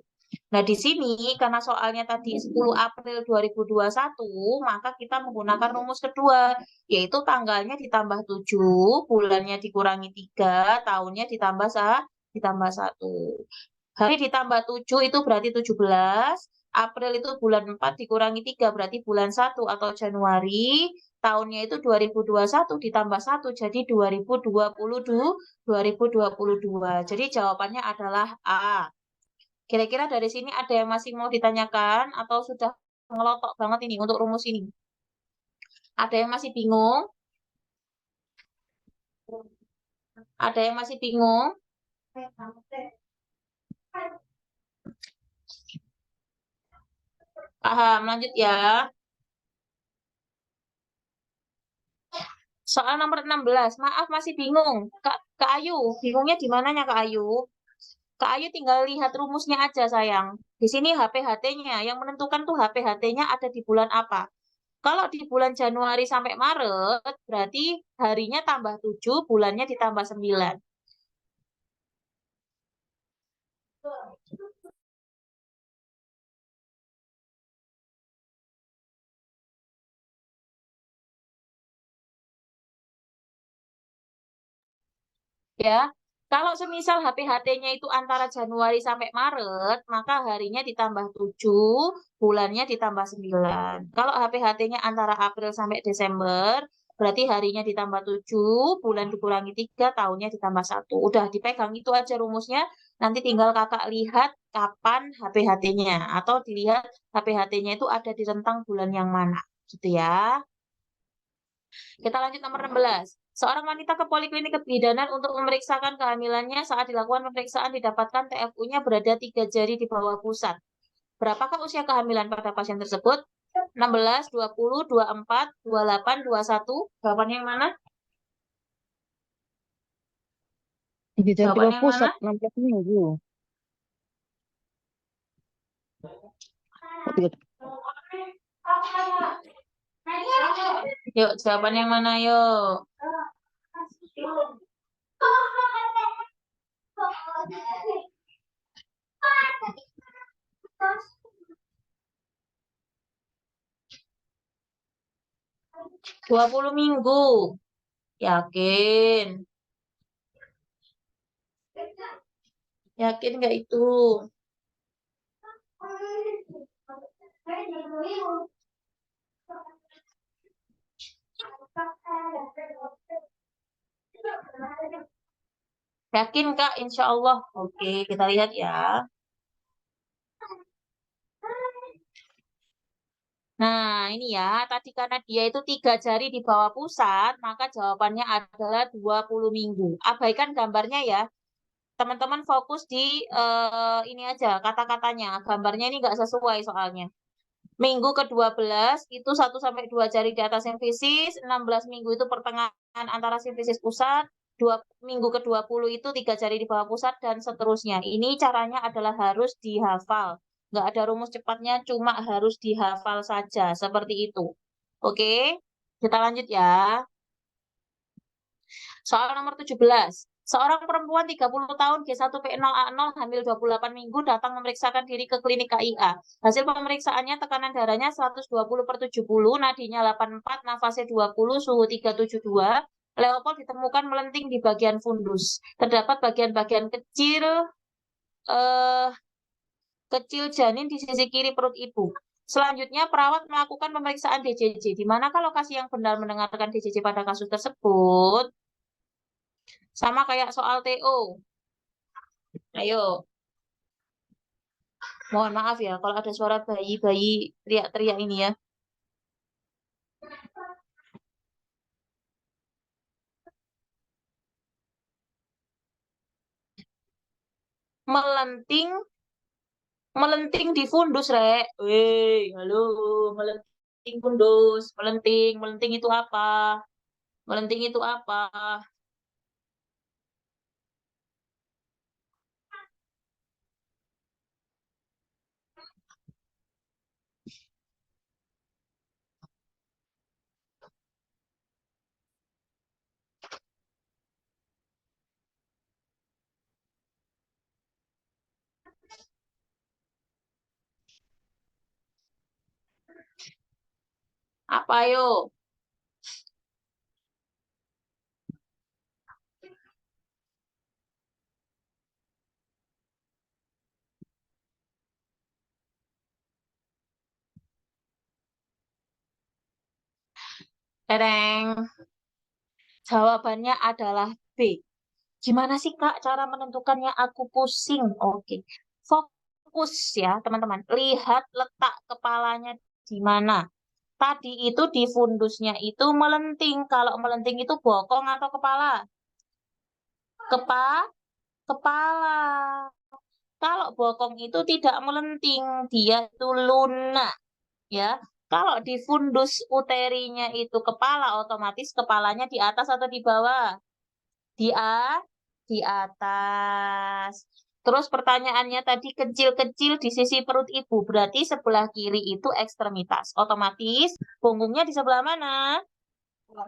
Nah, di sini karena soalnya tadi 10 April 2021, maka kita menggunakan rumus kedua, yaitu tanggalnya ditambah 7, bulannya dikurangi 3, tahunnya ditambah 1. Hari ditambah 7 itu berarti 17, April itu bulan 4 dikurangi 3 berarti bulan 1 atau Januari, tahunnya itu 2021 ditambah 1 jadi 2022. Jadi jawabannya adalah A. Kira-kira dari sini ada yang masih mau ditanyakan atau sudah ngelotok banget ini untuk rumus ini? Ada yang masih bingung? Ada yang masih bingung? Paham, lanjut ya. Soal nomor 16, maaf masih bingung. Kak Ayu, bingungnya di mananya Kak Ayu? Kak Ayu tinggal lihat rumusnya aja sayang. Di sini HPHT-nya, yang menentukan tuh HPHT-nya ada di bulan apa. Kalau di bulan Januari sampai Maret, berarti harinya tambah 7, bulannya ditambah 9. Ya, kalau semisal HPHT-nya itu antara Januari sampai Maret, maka harinya ditambah 7, bulannya ditambah 9. Kalau HPHT-nya antara April sampai Desember, berarti harinya ditambah 7, bulan dikurangi 3, tahunnya ditambah 1. Udah dipegang itu aja rumusnya, nanti tinggal kakak lihat kapan HPHT-nya. Atau dilihat HPHT-nya itu ada di rentang bulan yang mana. Gitu ya. Kita lanjut nomor 16. Seorang wanita ke poliklinik kebidanan untuk memeriksakan kehamilannya. Saat dilakukan pemeriksaan didapatkan TFU-nya berada 3 jari di bawah pusat. Berapakah usia kehamilan pada pasien tersebut? 16, 20, 24, 28, 21. Jawabannya yang mana? Tiga jam di Jawabannya bawah yang mana? pusat, 16 minggu. Tiga- Yuk, jawabannya yang mana yuk? Dua 20 minggu. Yakin? Yakin nggak itu? Yakin Kak? Insya Allah. Oke, kita lihat ya. Nah, ini ya, tadi karena dia itu 3 jari di bawah pusat, maka jawabannya adalah 20 minggu. Abaikan gambarnya ya. Teman-teman fokus di ini aja, kata-katanya. Gambarnya ini nggak sesuai soalnya. Minggu ke-12 itu 1 sampai 2 jari di atas simfisis, 16 minggu itu pertengahan antara simfisis pusat, 2 minggu ke-20 itu 3 jari di bawah pusat, dan seterusnya. Ini caranya adalah harus dihafal. Nggak ada rumus cepatnya, cuma harus dihafal saja, seperti itu. Oke, kita lanjut ya. Soal nomor 17. Seorang perempuan 30 tahun G1P0A0 hamil 28 minggu datang memeriksakan diri ke klinik KIA. Hasil pemeriksaannya tekanan darahnya 120/70, nadinya 84, nafasnya 20, suhu 372. Leopold ditemukan melenting di bagian fundus. Terdapat bagian-bagian kecil janin di sisi kiri perut ibu. Selanjutnya, perawat melakukan pemeriksaan DJJ. Di manakah lokasi yang benar mendengarkan DJJ pada kasus tersebut? Sama kayak soal TO. Ayo. Mohon maaf ya kalau ada suara bayi-bayi teriak-teriak ini ya. Melenting di fundus, Rek. Halo, melenting fundus, melenting itu apa? Melenting itu apa? Apa yo? Tereng. Jawabannya adalah B. Gimana sih Kak cara menentukannya? Aku pusing. Oke. Fokus ya teman-teman. Lihat letak kepalanya di mana. Tadi itu di fundusnya itu melenting. Kalau melenting itu bokong atau kepala? Kepala. Kalau bokong itu tidak melenting, dia itu lunak. Ya. Kalau di fundus uterinya itu kepala, otomatis kepalanya di atas atau di bawah? Di atas. Terus pertanyaannya tadi kecil-kecil di sisi perut ibu, berarti sebelah kiri itu ekstremitas. Otomatis punggungnya di sebelah mana?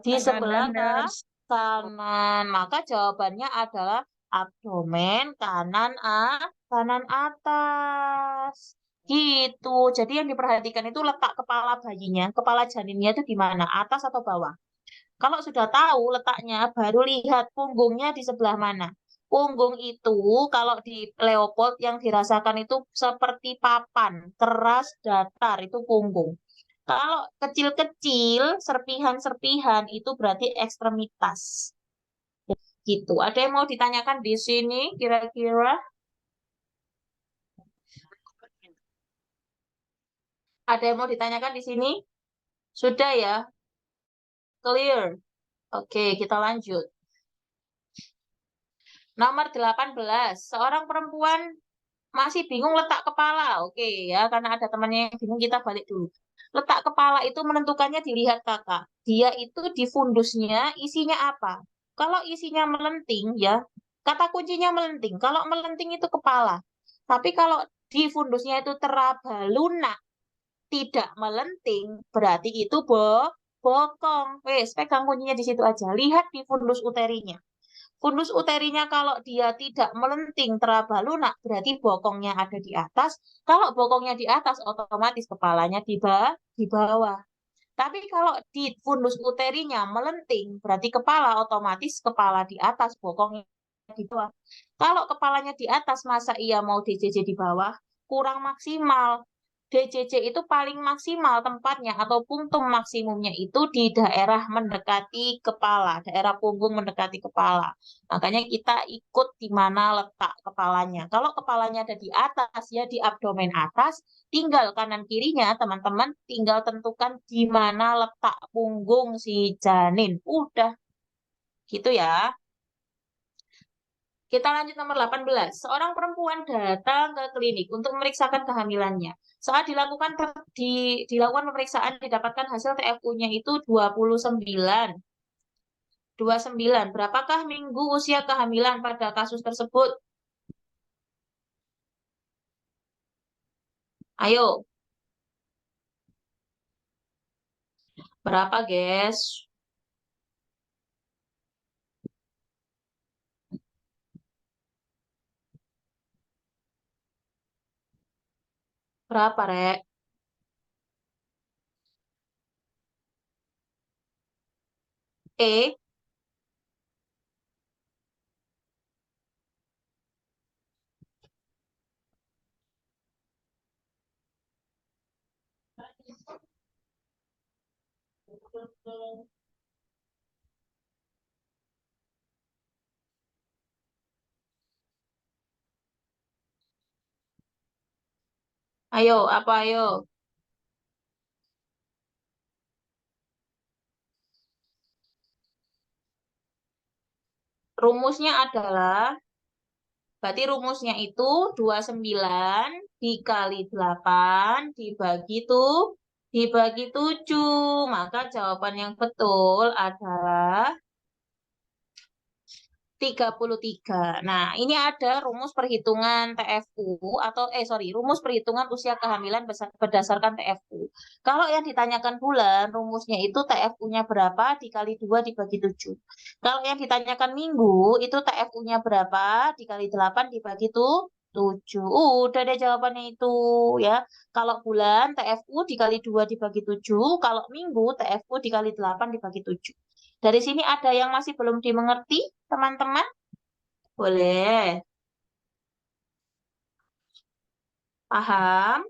Di sebelah kanan. Maka jawabannya adalah abdomen kanan atas. Gitu. Jadi yang diperhatikan itu letak kepala bayinya, kepala janinnya itu di mana? Atas atau bawah? Kalau sudah tahu letaknya, baru lihat punggungnya di sebelah mana. Punggung itu kalau di Leopold yang dirasakan itu seperti papan, keras, datar, itu punggung. Kalau kecil-kecil, serpihan-serpihan, itu berarti ekstremitas. Gitu. Ada yang mau ditanyakan di sini kira-kira? Ada yang mau ditanyakan di sini? Sudah ya? Clear? Oke, kita lanjut. Nomor 18. Seorang perempuan masih bingung letak kepala. Oke ya, karena ada temannya yang bingung, kita balik dulu. Letak kepala itu menentukannya dilihat kakak. Dia itu di fundusnya isinya apa? Kalau isinya melenting ya, kata kuncinya melenting. Kalau melenting itu kepala. Tapi kalau di fundusnya itu teraba lunak, tidak melenting, berarti itu bokong. Wes, pegang kuncinya di situ aja. Lihat di fundus uterinya. Fundus uterinya kalau dia tidak melenting teraba lunak, berarti bokongnya ada di atas. Kalau bokongnya di atas, otomatis kepalanya di bawah. Tapi kalau di fundus uterinya melenting, berarti kepala otomatis kepala di atas, bokongnya di bawah. Kalau kepalanya di atas, masa ia mau DJJ di bawah? Kurang maksimal. DJJ itu paling maksimal tempatnya atau punktum maksimumnya itu di daerah mendekati kepala, daerah punggung mendekati kepala. Makanya kita ikut di mana letak kepalanya. Kalau kepalanya ada di atas, ya di abdomen atas, tinggal kanan kirinya teman-teman tinggal tentukan di mana letak punggung si janin. Udah gitu ya. Kita lanjut nomor 18. Seorang perempuan datang ke klinik untuk memeriksakan kehamilannya. Saat dilakukan pemeriksaan didapatkan hasil TFU-nya itu 29. 29. Berapakah minggu usia kehamilan pada kasus tersebut? Ayo. Berapa, guys? Berapa, Rek? E. Ayo, apa ayo? Rumusnya adalah, berarti rumusnya itu 29 dikali 8 dibagi 7. Maka jawaban yang betul adalah 33. Nah, ini ada rumus perhitungan TFU rumus perhitungan usia kehamilan berdasarkan TFU. Kalau yang ditanyakan bulan, rumusnya itu TFU-nya berapa dikali 2 dibagi 7. Kalau yang ditanyakan minggu, itu TFU-nya berapa dikali 8 dibagi 7. Udah deh jawabannya itu ya. Kalau bulan TFU dikali 2 dibagi 7, kalau minggu TFU dikali 8 dibagi 7. Dari sini ada yang masih belum dimengerti, teman-teman? Boleh. Paham?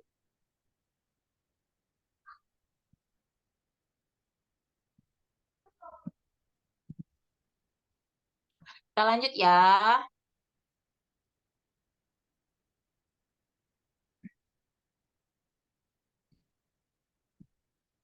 Kita lanjut ya.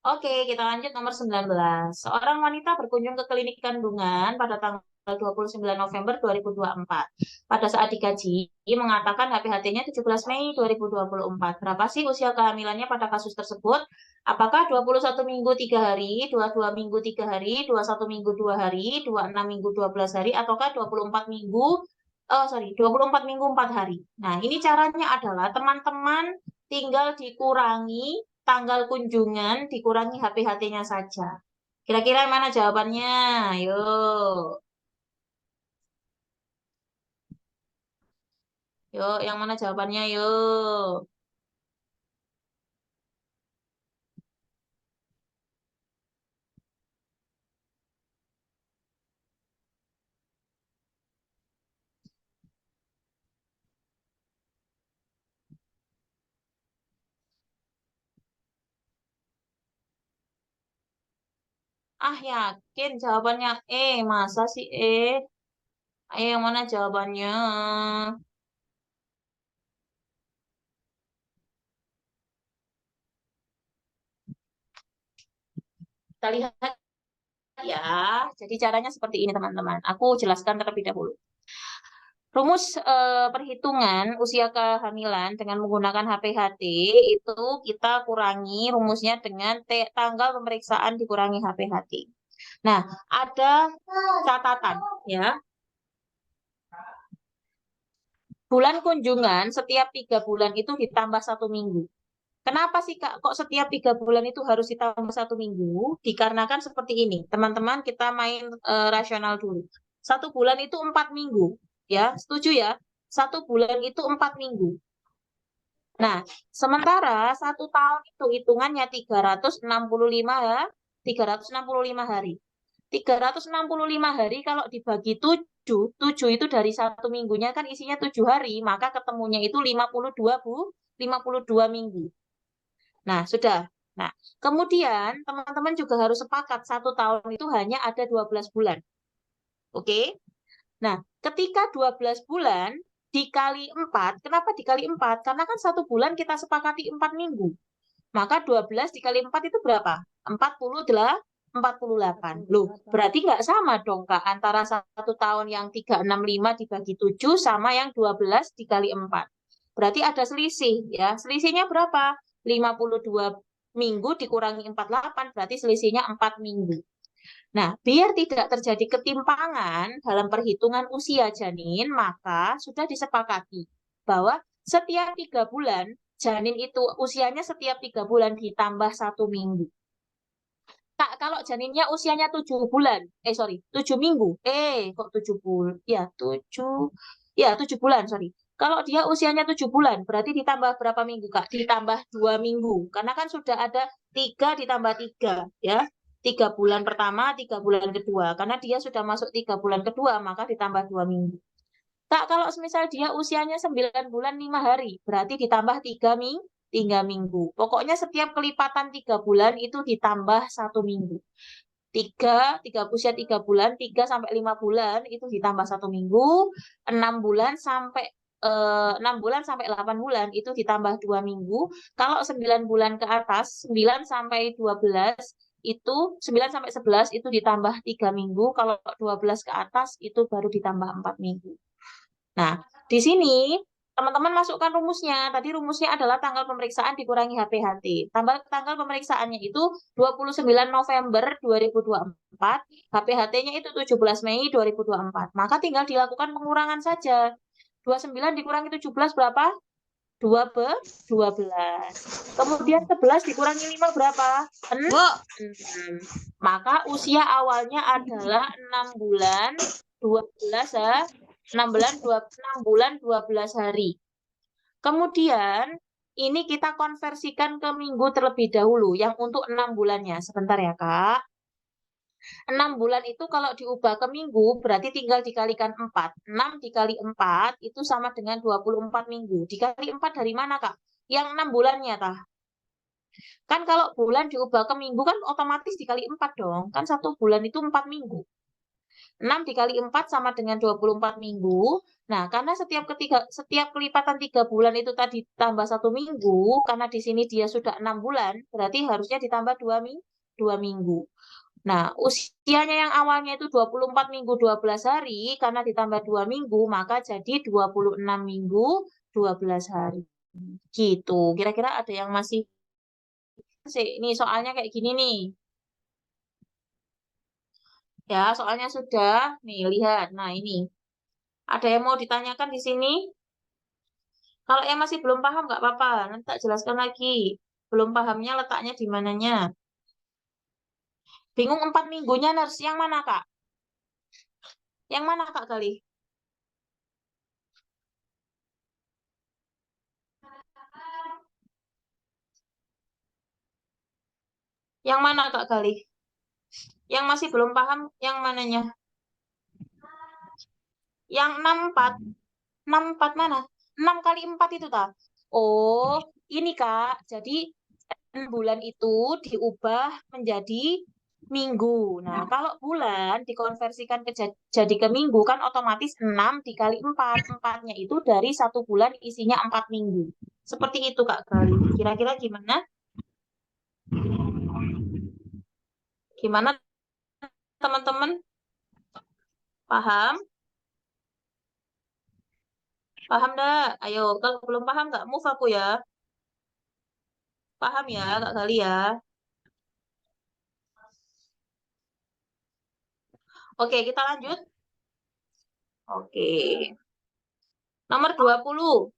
Oke, kita lanjut nomor 19. Seorang wanita berkunjung ke klinik kandungan pada tanggal 29 November 2024. Pada saat dikaji, mengatakan HPHT-nya 17 Mei 2024. Berapa sih usia kehamilannya pada kasus tersebut? Apakah 21 minggu 3 hari, 22 minggu 3 hari, 21 minggu 2 hari, 26 minggu 12 hari, ataukah 24 minggu, 24 minggu 4 hari. Nah, ini caranya adalah teman-teman tinggal dikurangi tanggal kunjungan dikurangi HPHT-nya saja. Kira-kira yang mana jawabannya? Yuk. Yuk, yang mana jawabannya? Yuk. Ah, yakin jawabannya E. Masa sih E? Ayo, yang mana jawabannya? Kita lihat ya. Jadi caranya seperti ini, teman-teman. Aku jelaskan terlebih dahulu. Rumus perhitungan usia kehamilan dengan menggunakan HPHT itu kita kurangi rumusnya dengan tanggal pemeriksaan dikurangi HPHT. Nah, ada catatan ya. Bulan kunjungan setiap 3 bulan itu ditambah 1 minggu. Kenapa sih Kak? Kok setiap 3 bulan itu harus ditambah 1 minggu? Dikarenakan seperti ini, teman-teman kita main rasional dulu. 1 bulan itu 4 minggu, ya, setuju ya? 1 bulan itu 4 minggu. Nah, sementara 1 tahun itu hitungannya 365 hari. 365 hari kalau dibagi 7, 7 itu dari 1 minggunya kan isinya 7 hari, maka ketemunya itu 52 minggu. Nah, sudah. Nah, kemudian teman-teman juga harus sepakat 1 tahun itu hanya ada 12 bulan. Oke? Nah, ketika 12 bulan dikali 4, kenapa dikali 4? Karena kan 1 bulan kita sepakati 4 minggu. Maka 12 dikali 4 itu berapa? 48. 48. Loh, berarti nggak sama dong, Kak, antara 1 tahun yang 365 dibagi 7 sama yang 12 dikali 4. Berarti ada selisih, ya. Selisihnya berapa? 52 minggu dikurangi 48, berarti selisihnya 4 minggu. Nah, biar tidak terjadi ketimpangan dalam perhitungan usia janin, maka sudah disepakati bahwa setiap 3 bulan, janin itu usianya setiap 3 bulan ditambah 1 minggu. Kak, kalau janinnya usianya 7 bulan, 7 minggu. Kok 7 bulan? Ya, 7 bulan, sorry. Kalau dia usianya 7 bulan, berarti ditambah berapa minggu, Kak? Ditambah 2 minggu. Karena kan sudah ada 3 ditambah 3, ya. 3 bulan pertama, 3 bulan kedua. Karena dia sudah masuk 3 bulan kedua, maka ditambah 2 minggu. Kak, kalau misal dia usianya 9 bulan 5 hari, berarti ditambah 3 minggu. Pokoknya setiap kelipatan 3 bulan itu ditambah 1 minggu. 3 usia 3 bulan, 3 sampai 5 bulan itu ditambah 1 minggu, 6 bulan sampai 6 bulan sampai 8 bulan itu ditambah 2 minggu. Kalau 9 bulan ke atas, 9 sampai 12 itu 9 sampai 11 itu ditambah 3 minggu, kalau 12 ke atas itu baru ditambah 4 minggu. Nah, di sini teman-teman masukkan rumusnya. Tadi rumusnya adalah tanggal pemeriksaan dikurangi HPHT. Tanggal pemeriksaannya itu 29 November 2024, HPHT-nya itu 17 Mei 2024. Maka tinggal dilakukan pengurangan saja. 29 dikurangi 17 berapa? 12. Kemudian 11 dikurangi 5 berapa? 6. Maka usia awalnya adalah 6 bulan 12 ya. 6 bulan 12 hari. Kemudian ini kita konversikan ke minggu terlebih dahulu yang untuk 6 bulannya. Sebentar ya, Kak. 6 bulan itu kalau diubah ke minggu berarti tinggal dikalikan 4. 6 dikali 4 itu sama dengan 24 minggu. Dikali 4 dari mana, Kak? Yang 6 bulannya, tah? Kan kalau bulan diubah ke minggu kan otomatis dikali 4 dong. Kan 1 bulan itu 4 minggu. 6 dikali 4 sama dengan 24 minggu. Nah, karena setiap kelipatan 3 bulan itu tadi tambah 1 minggu, karena di sini dia sudah 6 bulan, berarti harusnya ditambah 2 minggu. Nah, usianya yang awalnya itu 24 minggu 12 hari, karena ditambah 2 minggu, maka jadi 26 minggu 12 hari. Gitu. Kira-kira ada yang masih... Ini soalnya kayak gini nih. Ya, soalnya sudah. Nih, lihat. Nah, ini. Ada yang mau ditanyakan di sini? Kalau yang masih belum paham, nggak apa-apa. Nanti tak jelaskan lagi. Belum pahamnya letaknya di mananya. Bingung 4 minggunya, nurse. Yang mana, Kak? Yang mana, Kak, kali? Yang mana, Kak, kali? Yang masih belum paham, yang mananya? Yang 64. 64 mana? 6 kali 4 itu, tak? Oh, ini, Kak. Jadi, 6 bulan itu diubah menjadi minggu. Nah, kalau bulan dikonversikan jadi ke minggu, kan otomatis 6 dikali 4. 4-nya itu dari 1 bulan isinya 4 minggu. Seperti itu, Kak Gali. Kira-kira gimana? Gimana, teman-teman? Paham? Paham nggak? Ayo, kalau belum paham nggak move aku ya. Paham ya, Kak Gali ya? Oke, kita lanjut. Oke. Nomor 20.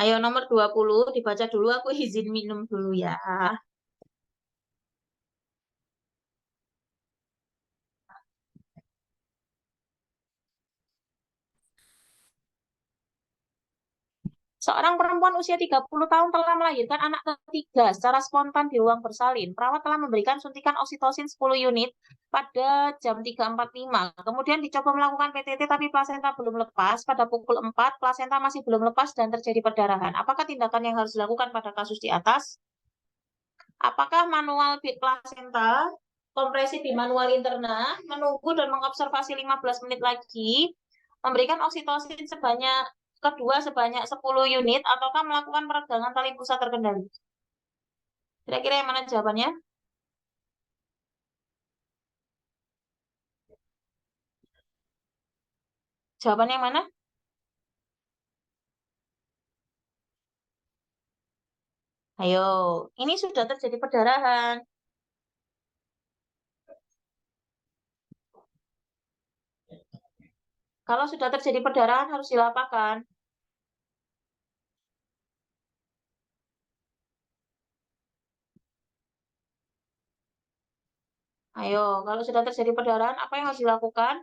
Ayo, nomor 20 dibaca dulu, aku izin minum dulu ya. Seorang perempuan usia 30 tahun telah melahirkan anak ketiga secara spontan di ruang bersalin. Perawat telah memberikan suntikan oksitosin 10 unit pada jam 3.45. Kemudian dicoba melakukan PTT tapi plasenta belum lepas. Pada pukul 4, plasenta masih belum lepas dan terjadi perdarahan. Apakah tindakan yang harus dilakukan pada kasus di atas? Apakah manual plasenta, kompresi di manual interna, menunggu dan mengobservasi 15 menit lagi, memberikan oksitosin sebanyak kedua sebanyak 10 unit ataukah melakukan peregangan tali pusat terkendali? Kira-kira yang mana jawabannya? Jawabannya yang mana? Ayo, ini sudah terjadi perdarahan. Kalau sudah terjadi perdarahan harus dilapakan. Ayo, kalau sudah terjadi perdarahan, apa yang harus dilakukan?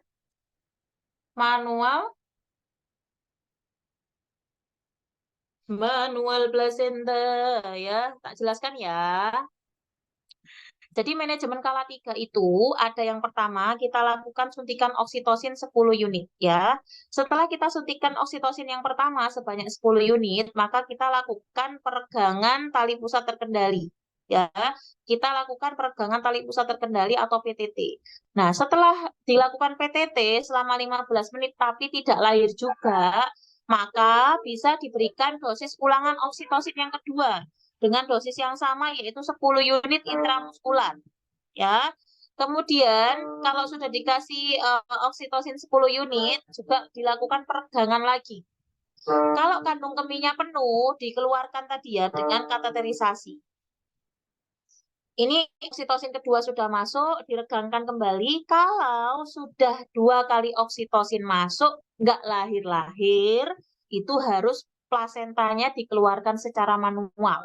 Manual placenta ya, tak jelaskan ya. Jadi manajemen kala 3 itu ada yang pertama kita lakukan suntikan oksitosin 10 unit ya. Setelah kita suntikan oksitosin yang pertama sebanyak 10 unit, maka kita lakukan peregangan tali pusat terkendali ya. Kita lakukan peregangan tali pusat terkendali atau PTT. Nah, setelah dilakukan PTT selama 15 menit tapi tidak lahir juga, maka bisa diberikan dosis ulangan oksitosin yang kedua dengan dosis yang sama yaitu 10 unit intramuskular ya. Kemudian kalau sudah dikasih oksitosin 10 unit juga dilakukan peregangan lagi. Kalau kandung kemihnya penuh dikeluarkan tadi ya dengan kateterisasi. Ini oksitosin kedua sudah masuk, diregangkan kembali. Kalau sudah 2 kali oksitosin masuk, nggak lahir-lahir, itu harus plasentanya dikeluarkan secara manual.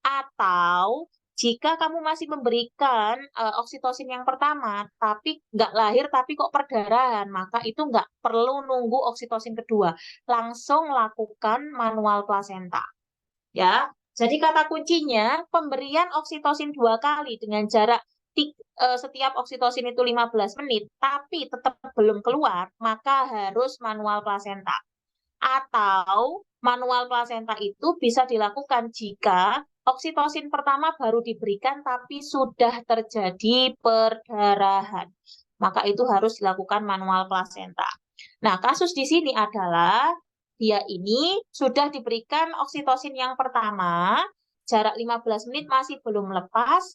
Atau jika kamu masih memberikan oksitosin yang pertama, tapi nggak lahir, tapi kok perdarahan, maka itu nggak perlu nunggu oksitosin kedua. Langsung lakukan manual plasenta. Ya, jadi kata kuncinya pemberian oksitosin 2 kali dengan jarak setiap oksitosin itu 15 menit, tapi tetap belum keluar, maka harus manual plasenta. Atau manual plasenta itu bisa dilakukan jika oksitosin pertama baru diberikan tapi sudah terjadi perdarahan. Maka itu harus dilakukan manual plasenta. Nah, kasus di sini adalah dia ini sudah diberikan oksitosin yang pertama, jarak 15 menit masih belum lepas,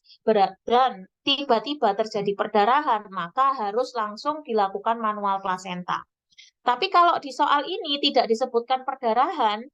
dan tiba-tiba terjadi perdarahan, maka harus langsung dilakukan manual plasenta. Tapi kalau di soal ini tidak disebutkan perdarahan,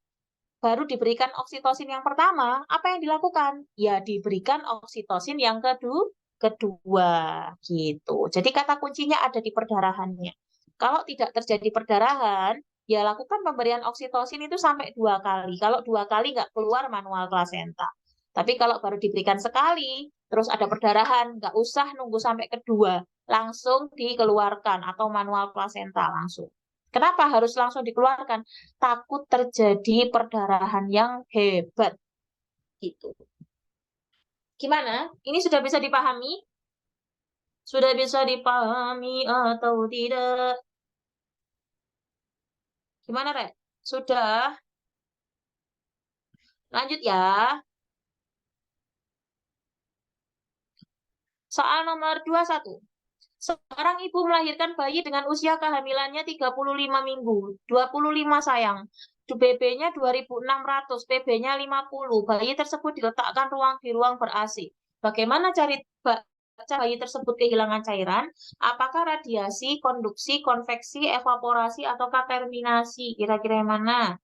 baru diberikan oksitosin yang pertama, apa yang dilakukan? Ya diberikan oksitosin yang kedua gitu. Jadi kata kuncinya ada di perdarahannya. Kalau tidak terjadi perdarahan, ya lakukan pemberian oksitosin itu sampai 2 kali. Kalau 2 kali nggak keluar manual plasenta. Tapi kalau baru diberikan sekali, terus ada perdarahan, nggak usah nunggu sampai kedua, langsung dikeluarkan atau manual plasenta langsung. Kenapa harus langsung dikeluarkan? Takut terjadi perdarahan yang hebat. Gitu. Gimana? Ini sudah bisa dipahami? Sudah bisa dipahami atau tidak? Gimana, Rek? Sudah? Lanjut ya. Soal nomor 21. Seorang ibu melahirkan bayi dengan usia kehamilannya 35 minggu. 25 sayang. BB-nya 2.600, PB-nya 50. Bayi tersebut diletakkan di ruang ber-AC. Bagaimana cari bayi tersebut kehilangan cairan? Apakah radiasi, konduksi, konveksi, evaporasi, ataukah terminasi? Kira-kira yang mana?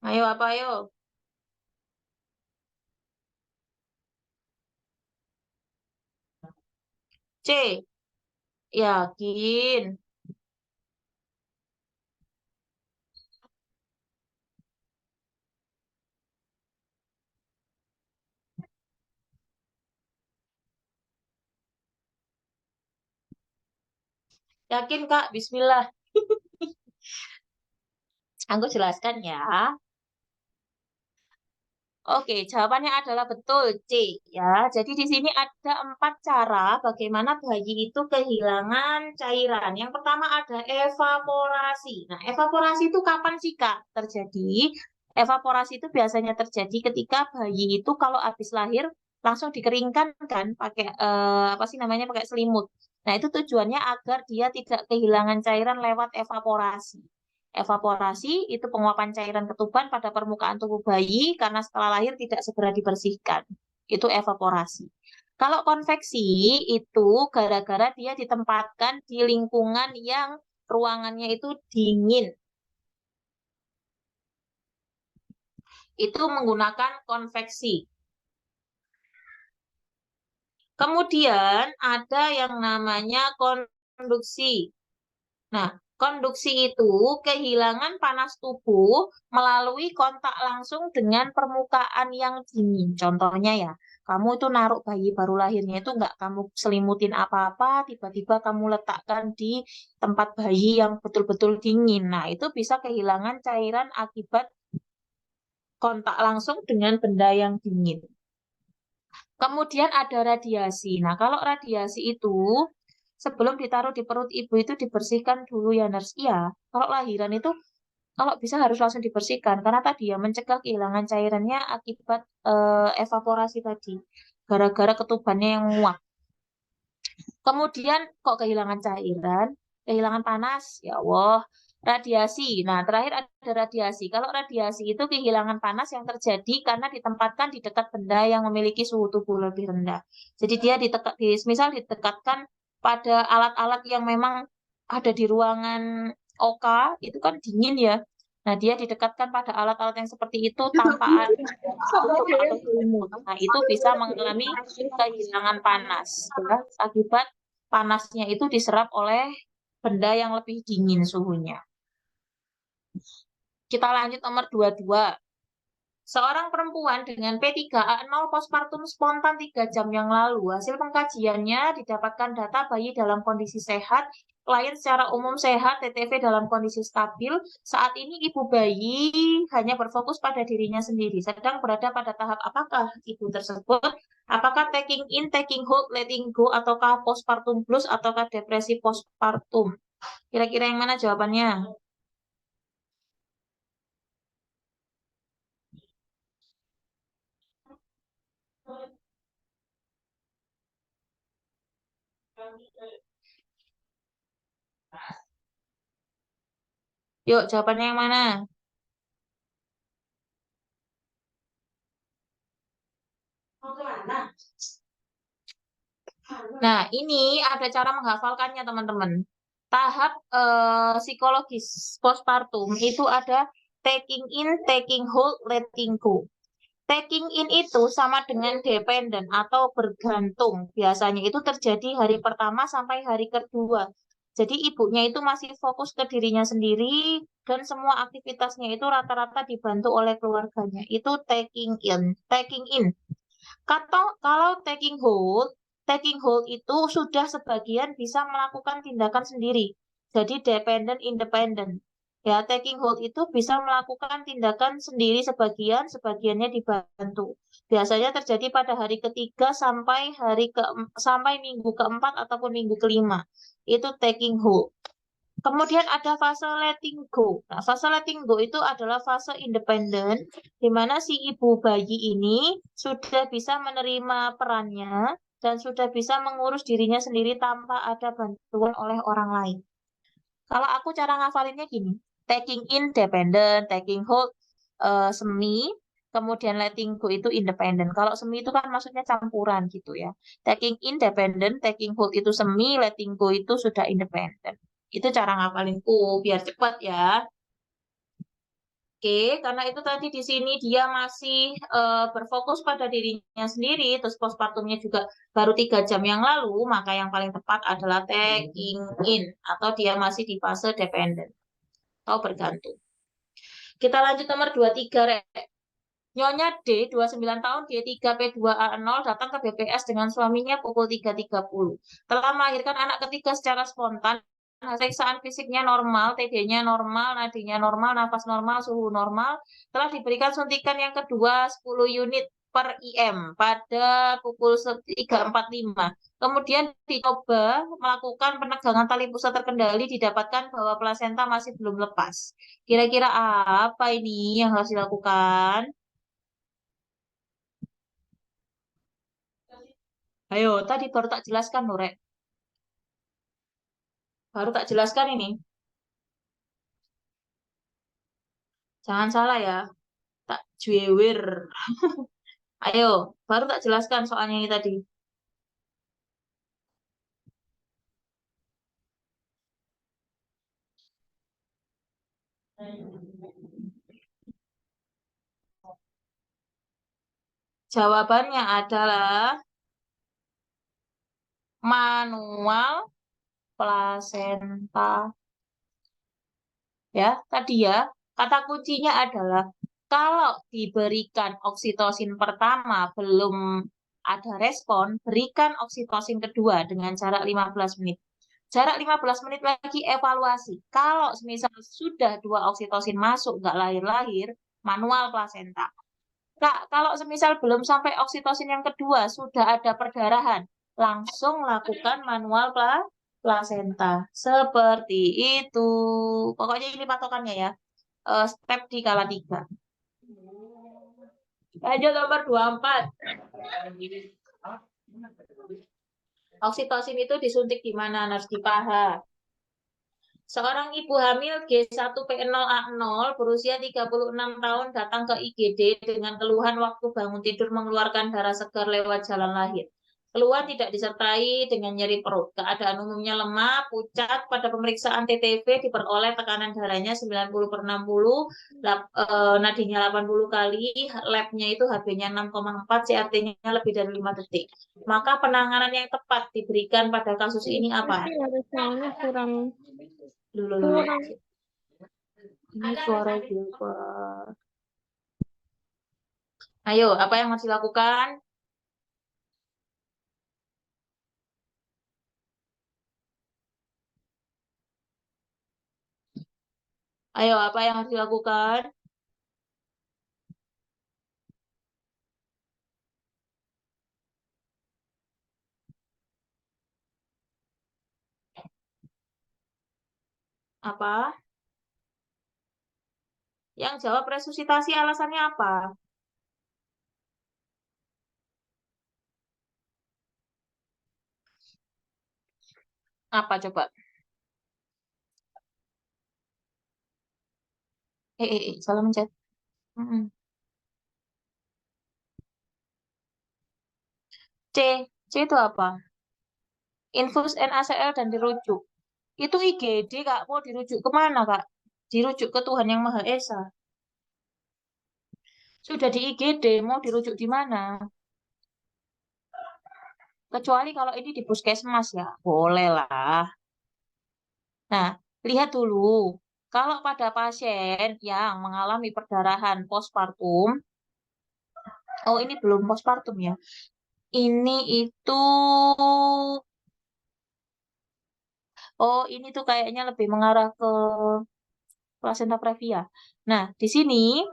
Ayo, apa ayo? C. Yakin. Yakin, Kak? Bismillah. Aku jelaskan ya. Oke, jawabannya adalah betul C ya. Jadi di sini ada 4 cara bagaimana bayi itu kehilangan cairan. Yang pertama ada evaporasi. Nah, evaporasi itu kapan sih Kak terjadi? Evaporasi itu biasanya terjadi ketika bayi itu kalau habis lahir langsung dikeringkan kan pakai apa sih namanya pakai selimut. Nah, itu tujuannya agar dia tidak kehilangan cairan lewat evaporasi. Evaporasi itu penguapan cairan ketuban pada permukaan tubuh bayi karena setelah lahir tidak segera dibersihkan. Itu evaporasi. Kalau konveksi itu gara-gara dia ditempatkan di lingkungan yang ruangannya itu dingin. Itu menggunakan konveksi. Kemudian ada yang namanya konduksi. Nah, konduksi itu kehilangan panas tubuh melalui kontak langsung dengan permukaan yang dingin. Contohnya ya, kamu itu naruh bayi baru lahirnya itu nggak kamu selimutin apa-apa, tiba-tiba kamu letakkan di tempat bayi yang betul-betul dingin. Nah, itu bisa kehilangan cairan akibat kontak langsung dengan benda yang dingin. Kemudian ada radiasi. Nah, kalau radiasi itu sebelum ditaruh di perut ibu itu dibersihkan dulu ya, nurse. Iya, kalau lahiran itu kalau bisa harus langsung dibersihkan karena tadi ya mencegah kehilangan cairannya akibat evaporasi tadi. Gara-gara ketubannya yang menguap. Kemudian kok kehilangan cairan, kehilangan panas, ya Allah. Radiasi. Nah, terakhir ada radiasi. Kalau radiasi itu kehilangan panas yang terjadi karena ditempatkan di dekat benda yang memiliki suhu tubuh lebih rendah. Jadi dia misal ditekatkan pada alat-alat yang memang ada di ruangan OK, itu kan dingin ya. Nah, dia didekatkan pada alat-alat yang seperti itu tanpa ada tutup atau selimut. Nah, itu bisa mengalami kehilangan panas ya, akibat panasnya itu diserap oleh benda yang lebih dingin suhunya. Kita lanjut nomor 22. Seorang perempuan dengan P3A0 postpartum spontan 3 jam yang lalu. Hasil pengkajiannya didapatkan data bayi dalam kondisi sehat, klien secara umum sehat, TTV dalam kondisi stabil. Saat ini ibu bayi hanya berfokus pada dirinya sendiri, sedang berada pada tahap apakah ibu tersebut? Apakah taking in, taking hold, letting go, ataukah postpartum blues, ataukah depresi postpartum? Kira-kira yang mana jawabannya? Yuk, jawabannya yang mana? Nah, ini ada cara menghafalkannya, teman-teman. Tahap psikologis postpartum itu ada taking in, taking hold, letting go. Taking in itu sama dengan dependent atau bergantung. Biasanya itu terjadi hari pertama sampai hari kedua. Jadi ibunya itu masih fokus ke dirinya sendiri dan semua aktivitasnya itu rata-rata dibantu oleh keluarganya. Itu taking in. Taking in. Kalau taking hold itu sudah sebagian bisa melakukan tindakan sendiri. Jadi dependent, independent. Ya, taking hold itu bisa melakukan tindakan sendiri sebagian, sebagiannya dibantu. Biasanya terjadi pada hari ketiga sampai minggu keempat ataupun minggu kelima. Itu taking hold. Kemudian ada fase letting go. Nah, fase letting go itu adalah fase independen, di mana si ibu bayi ini sudah bisa menerima perannya dan sudah bisa mengurus dirinya sendiri tanpa ada bantuan oleh orang lain. Kalau aku cara ngafalinnya gini, taking in dependent, taking hold semi, kemudian letting go itu independent. Kalau semi itu kan maksudnya campuran gitu ya. Taking in dependent, taking hold itu semi, letting go itu sudah independent. Itu cara ngafalinku biar cepat ya. Oke, karena itu tadi di sini dia masih berfokus pada dirinya sendiri, terus postpartumnya juga baru 3 jam yang lalu, maka yang paling tepat adalah taking in atau dia masih di fase dependent atau bergantung. Kita lanjut nomor 23, Rek. Nyonya D, 29 tahun, D3P2A0, datang ke BPS dengan suaminya pukul 3.30. Telah melahirkan anak ketiga secara spontan pemeriksaan fisiknya normal, TG-nya normal, nadinya normal, nafas normal, suhu normal. Telah diberikan suntikan yang kedua 10 unit per IM pada pukul 3.45. Kemudian dicoba melakukan penegangan tali pusat terkendali, didapatkan bahwa plasenta masih belum lepas. Kira-kira apa ini yang harus dilakukan? Ayo, tadi baru tak jelaskan, loh, Rek. Baru tak jelaskan ini. Jangan salah ya, tak jewer. Ayo, baru tak jelaskan soalnya ini tadi. Jawabannya adalah manual plasenta. Ya, tadi ya, kata kuncinya adalah kalau diberikan oksitosin pertama belum ada respon, berikan oksitosin kedua dengan jarak 15 menit. Jarak 15 menit lagi evaluasi. Kalau misal sudah 2 oksitosin masuk, nggak lahir-lahir, manual plasenta. Kak, kalau semisal belum sampai oksitosin yang kedua, sudah ada perdarahan, langsung lakukan manual plasenta. Seperti itu. Pokoknya ini patokannya ya. Step di kala 3. Lanjut nomor 24. Oksitosin itu disuntik di mana? Harus di paha. Seorang ibu hamil G1P0A0 berusia 36 tahun datang ke IGD dengan keluhan waktu bangun tidur mengeluarkan darah segar lewat jalan lahir. Keluhan tidak disertai dengan nyeri perut. Keadaan umumnya lemah, pucat. Pada pemeriksaan TTV diperoleh tekanan darahnya 90/60, nadinya 80 kali, labnya itu HB-nya 6,4, CRT-nya lebih dari 5 detik. Maka penanganan yang tepat diberikan pada kasus ini apa? Soalnya kurang Dulu. Ini suara Gilbert. Ayo, apa yang harus dilakukan? Ayo, apa yang harus dilakukan? Apa? Yang jawab resusitasi alasannya apa? Apa coba? Salah mencet. C. C itu apa? Infus NaCl dan dirujuk. Itu IGD, Kak. Mau dirujuk kemana, Kak? Dirujuk ke Tuhan Yang Maha Esa. Sudah di IGD, mau dirujuk di mana? Kecuali kalau ini di puskesmas ya, boleh lah. Nah, lihat dulu. Kalau pada pasien yang mengalami perdarahan postpartum, oh ini belum postpartum ya. Ini itu, oh ini tuh kayaknya lebih mengarah ke placenta previa. Nah, di sini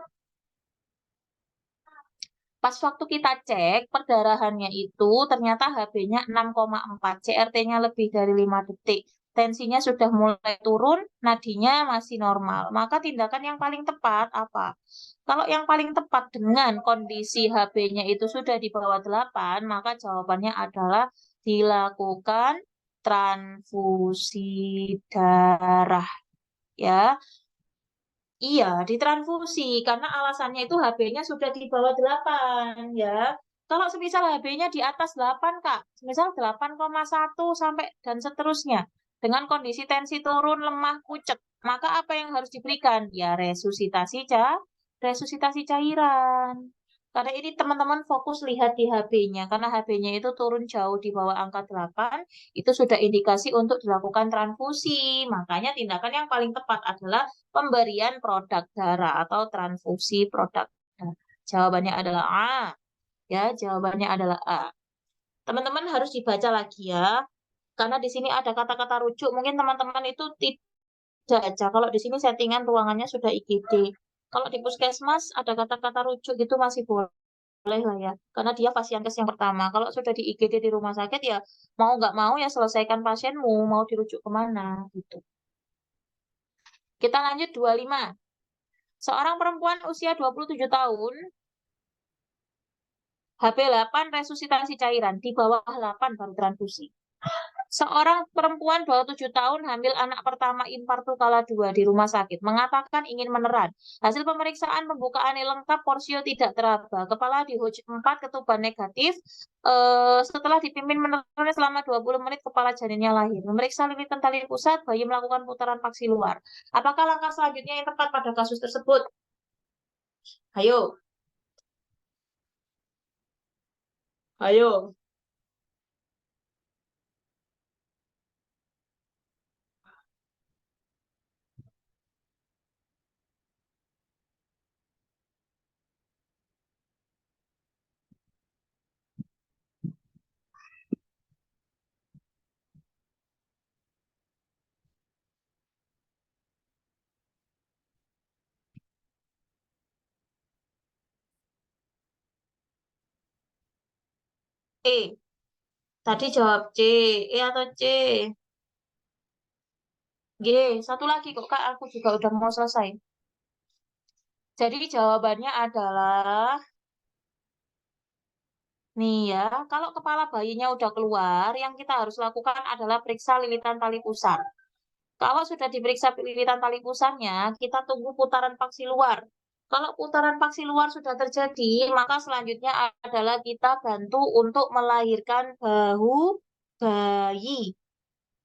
pas waktu kita cek perdarahannya itu ternyata HB-nya 6,4, CRT-nya lebih dari 5 detik. Tensinya sudah mulai turun, nadinya masih normal. Maka tindakan yang paling tepat apa? Kalau yang paling tepat dengan kondisi HB-nya itu sudah di bawah 8, maka jawabannya adalah dilakukan transfusi darah. Ya, iya, ditransfusi karena alasannya itu HB-nya sudah di bawah 8 ya. Kalau semisal HB-nya di atas 8, Kak, misal 8,1 sampai dan seterusnya, dengan kondisi tensi turun, lemah, pucet, maka apa yang harus diberikan? Ya resusitasi cairan. Karena ini teman-teman fokus lihat di HB-nya, karena HB-nya itu turun jauh di bawah angka 8, itu sudah indikasi untuk dilakukan transfusi. Makanya tindakan yang paling tepat adalah pemberian produk darah atau transfusi produk darah. Jawabannya adalah A. Ya, jawabannya adalah A. Teman-teman harus dibaca lagi ya. Karena di sini ada kata-kata rujuk, mungkin teman-teman itu tidak aja. Kalau di sini settingan ruangannya sudah IGD. Kalau di puskesmas ada kata-kata rujuk gitu masih boleh lah ya. Karena dia pasienkes yang pertama. Kalau sudah di IGD di rumah sakit ya mau nggak mau ya selesaikan pasienmu, mau dirujuk kemana gitu. Kita lanjut 25. Seorang perempuan usia 27 tahun, HB8 resusitasi cairan, di bawah 8 baru transfusi. Seorang perempuan 27 tahun hamil anak pertama infartu kala 2 di rumah sakit mengatakan ingin meneran. Hasil pemeriksaan pembukaan lengkap porsio tidak teraba. Kepala di HUJ 4 ketuban negatif. Setelah dipimpin meneran selama 20 menit kepala janinnya lahir. Memeriksa lilitan tali pusat, bayi melakukan putaran paksi luar. Apakah langkah selanjutnya yang tepat pada kasus tersebut? Ayo. Ayo. E. Tadi jawab C. E atau C? G. Satu lagi kok Kak, aku juga udah mau selesai. Jadi jawabannya adalah nih ya, kalau kepala bayinya udah keluar, yang kita harus lakukan adalah periksa lilitan tali pusar. Kalau sudah diperiksa lilitan tali pusarnya, kita tunggu putaran paksi luar. Kalau putaran paksi luar sudah terjadi, maka selanjutnya adalah kita bantu untuk melahirkan bahu bayi.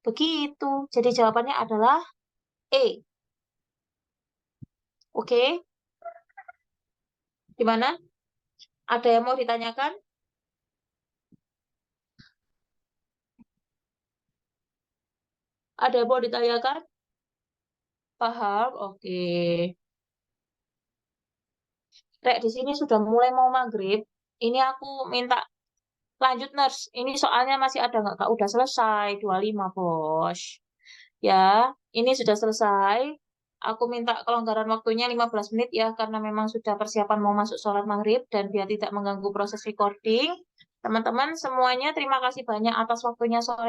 Begitu. Jadi jawabannya adalah E. Oke? Gimana? Ada yang mau ditanyakan? Ada yang mau ditanyakan? Paham? Oke. Rek, di sini sudah mulai mau maghrib. Ini aku minta lanjut, nurse. Ini soalnya masih ada nggak, Kak? Udah selesai. 25, bos. Ya, ini sudah selesai. Aku minta kelonggaran waktunya 15 menit ya, karena memang sudah persiapan mau masuk sholat maghrib, dan biar tidak mengganggu proses recording. Teman-teman semuanya, terima kasih banyak atas waktunya sore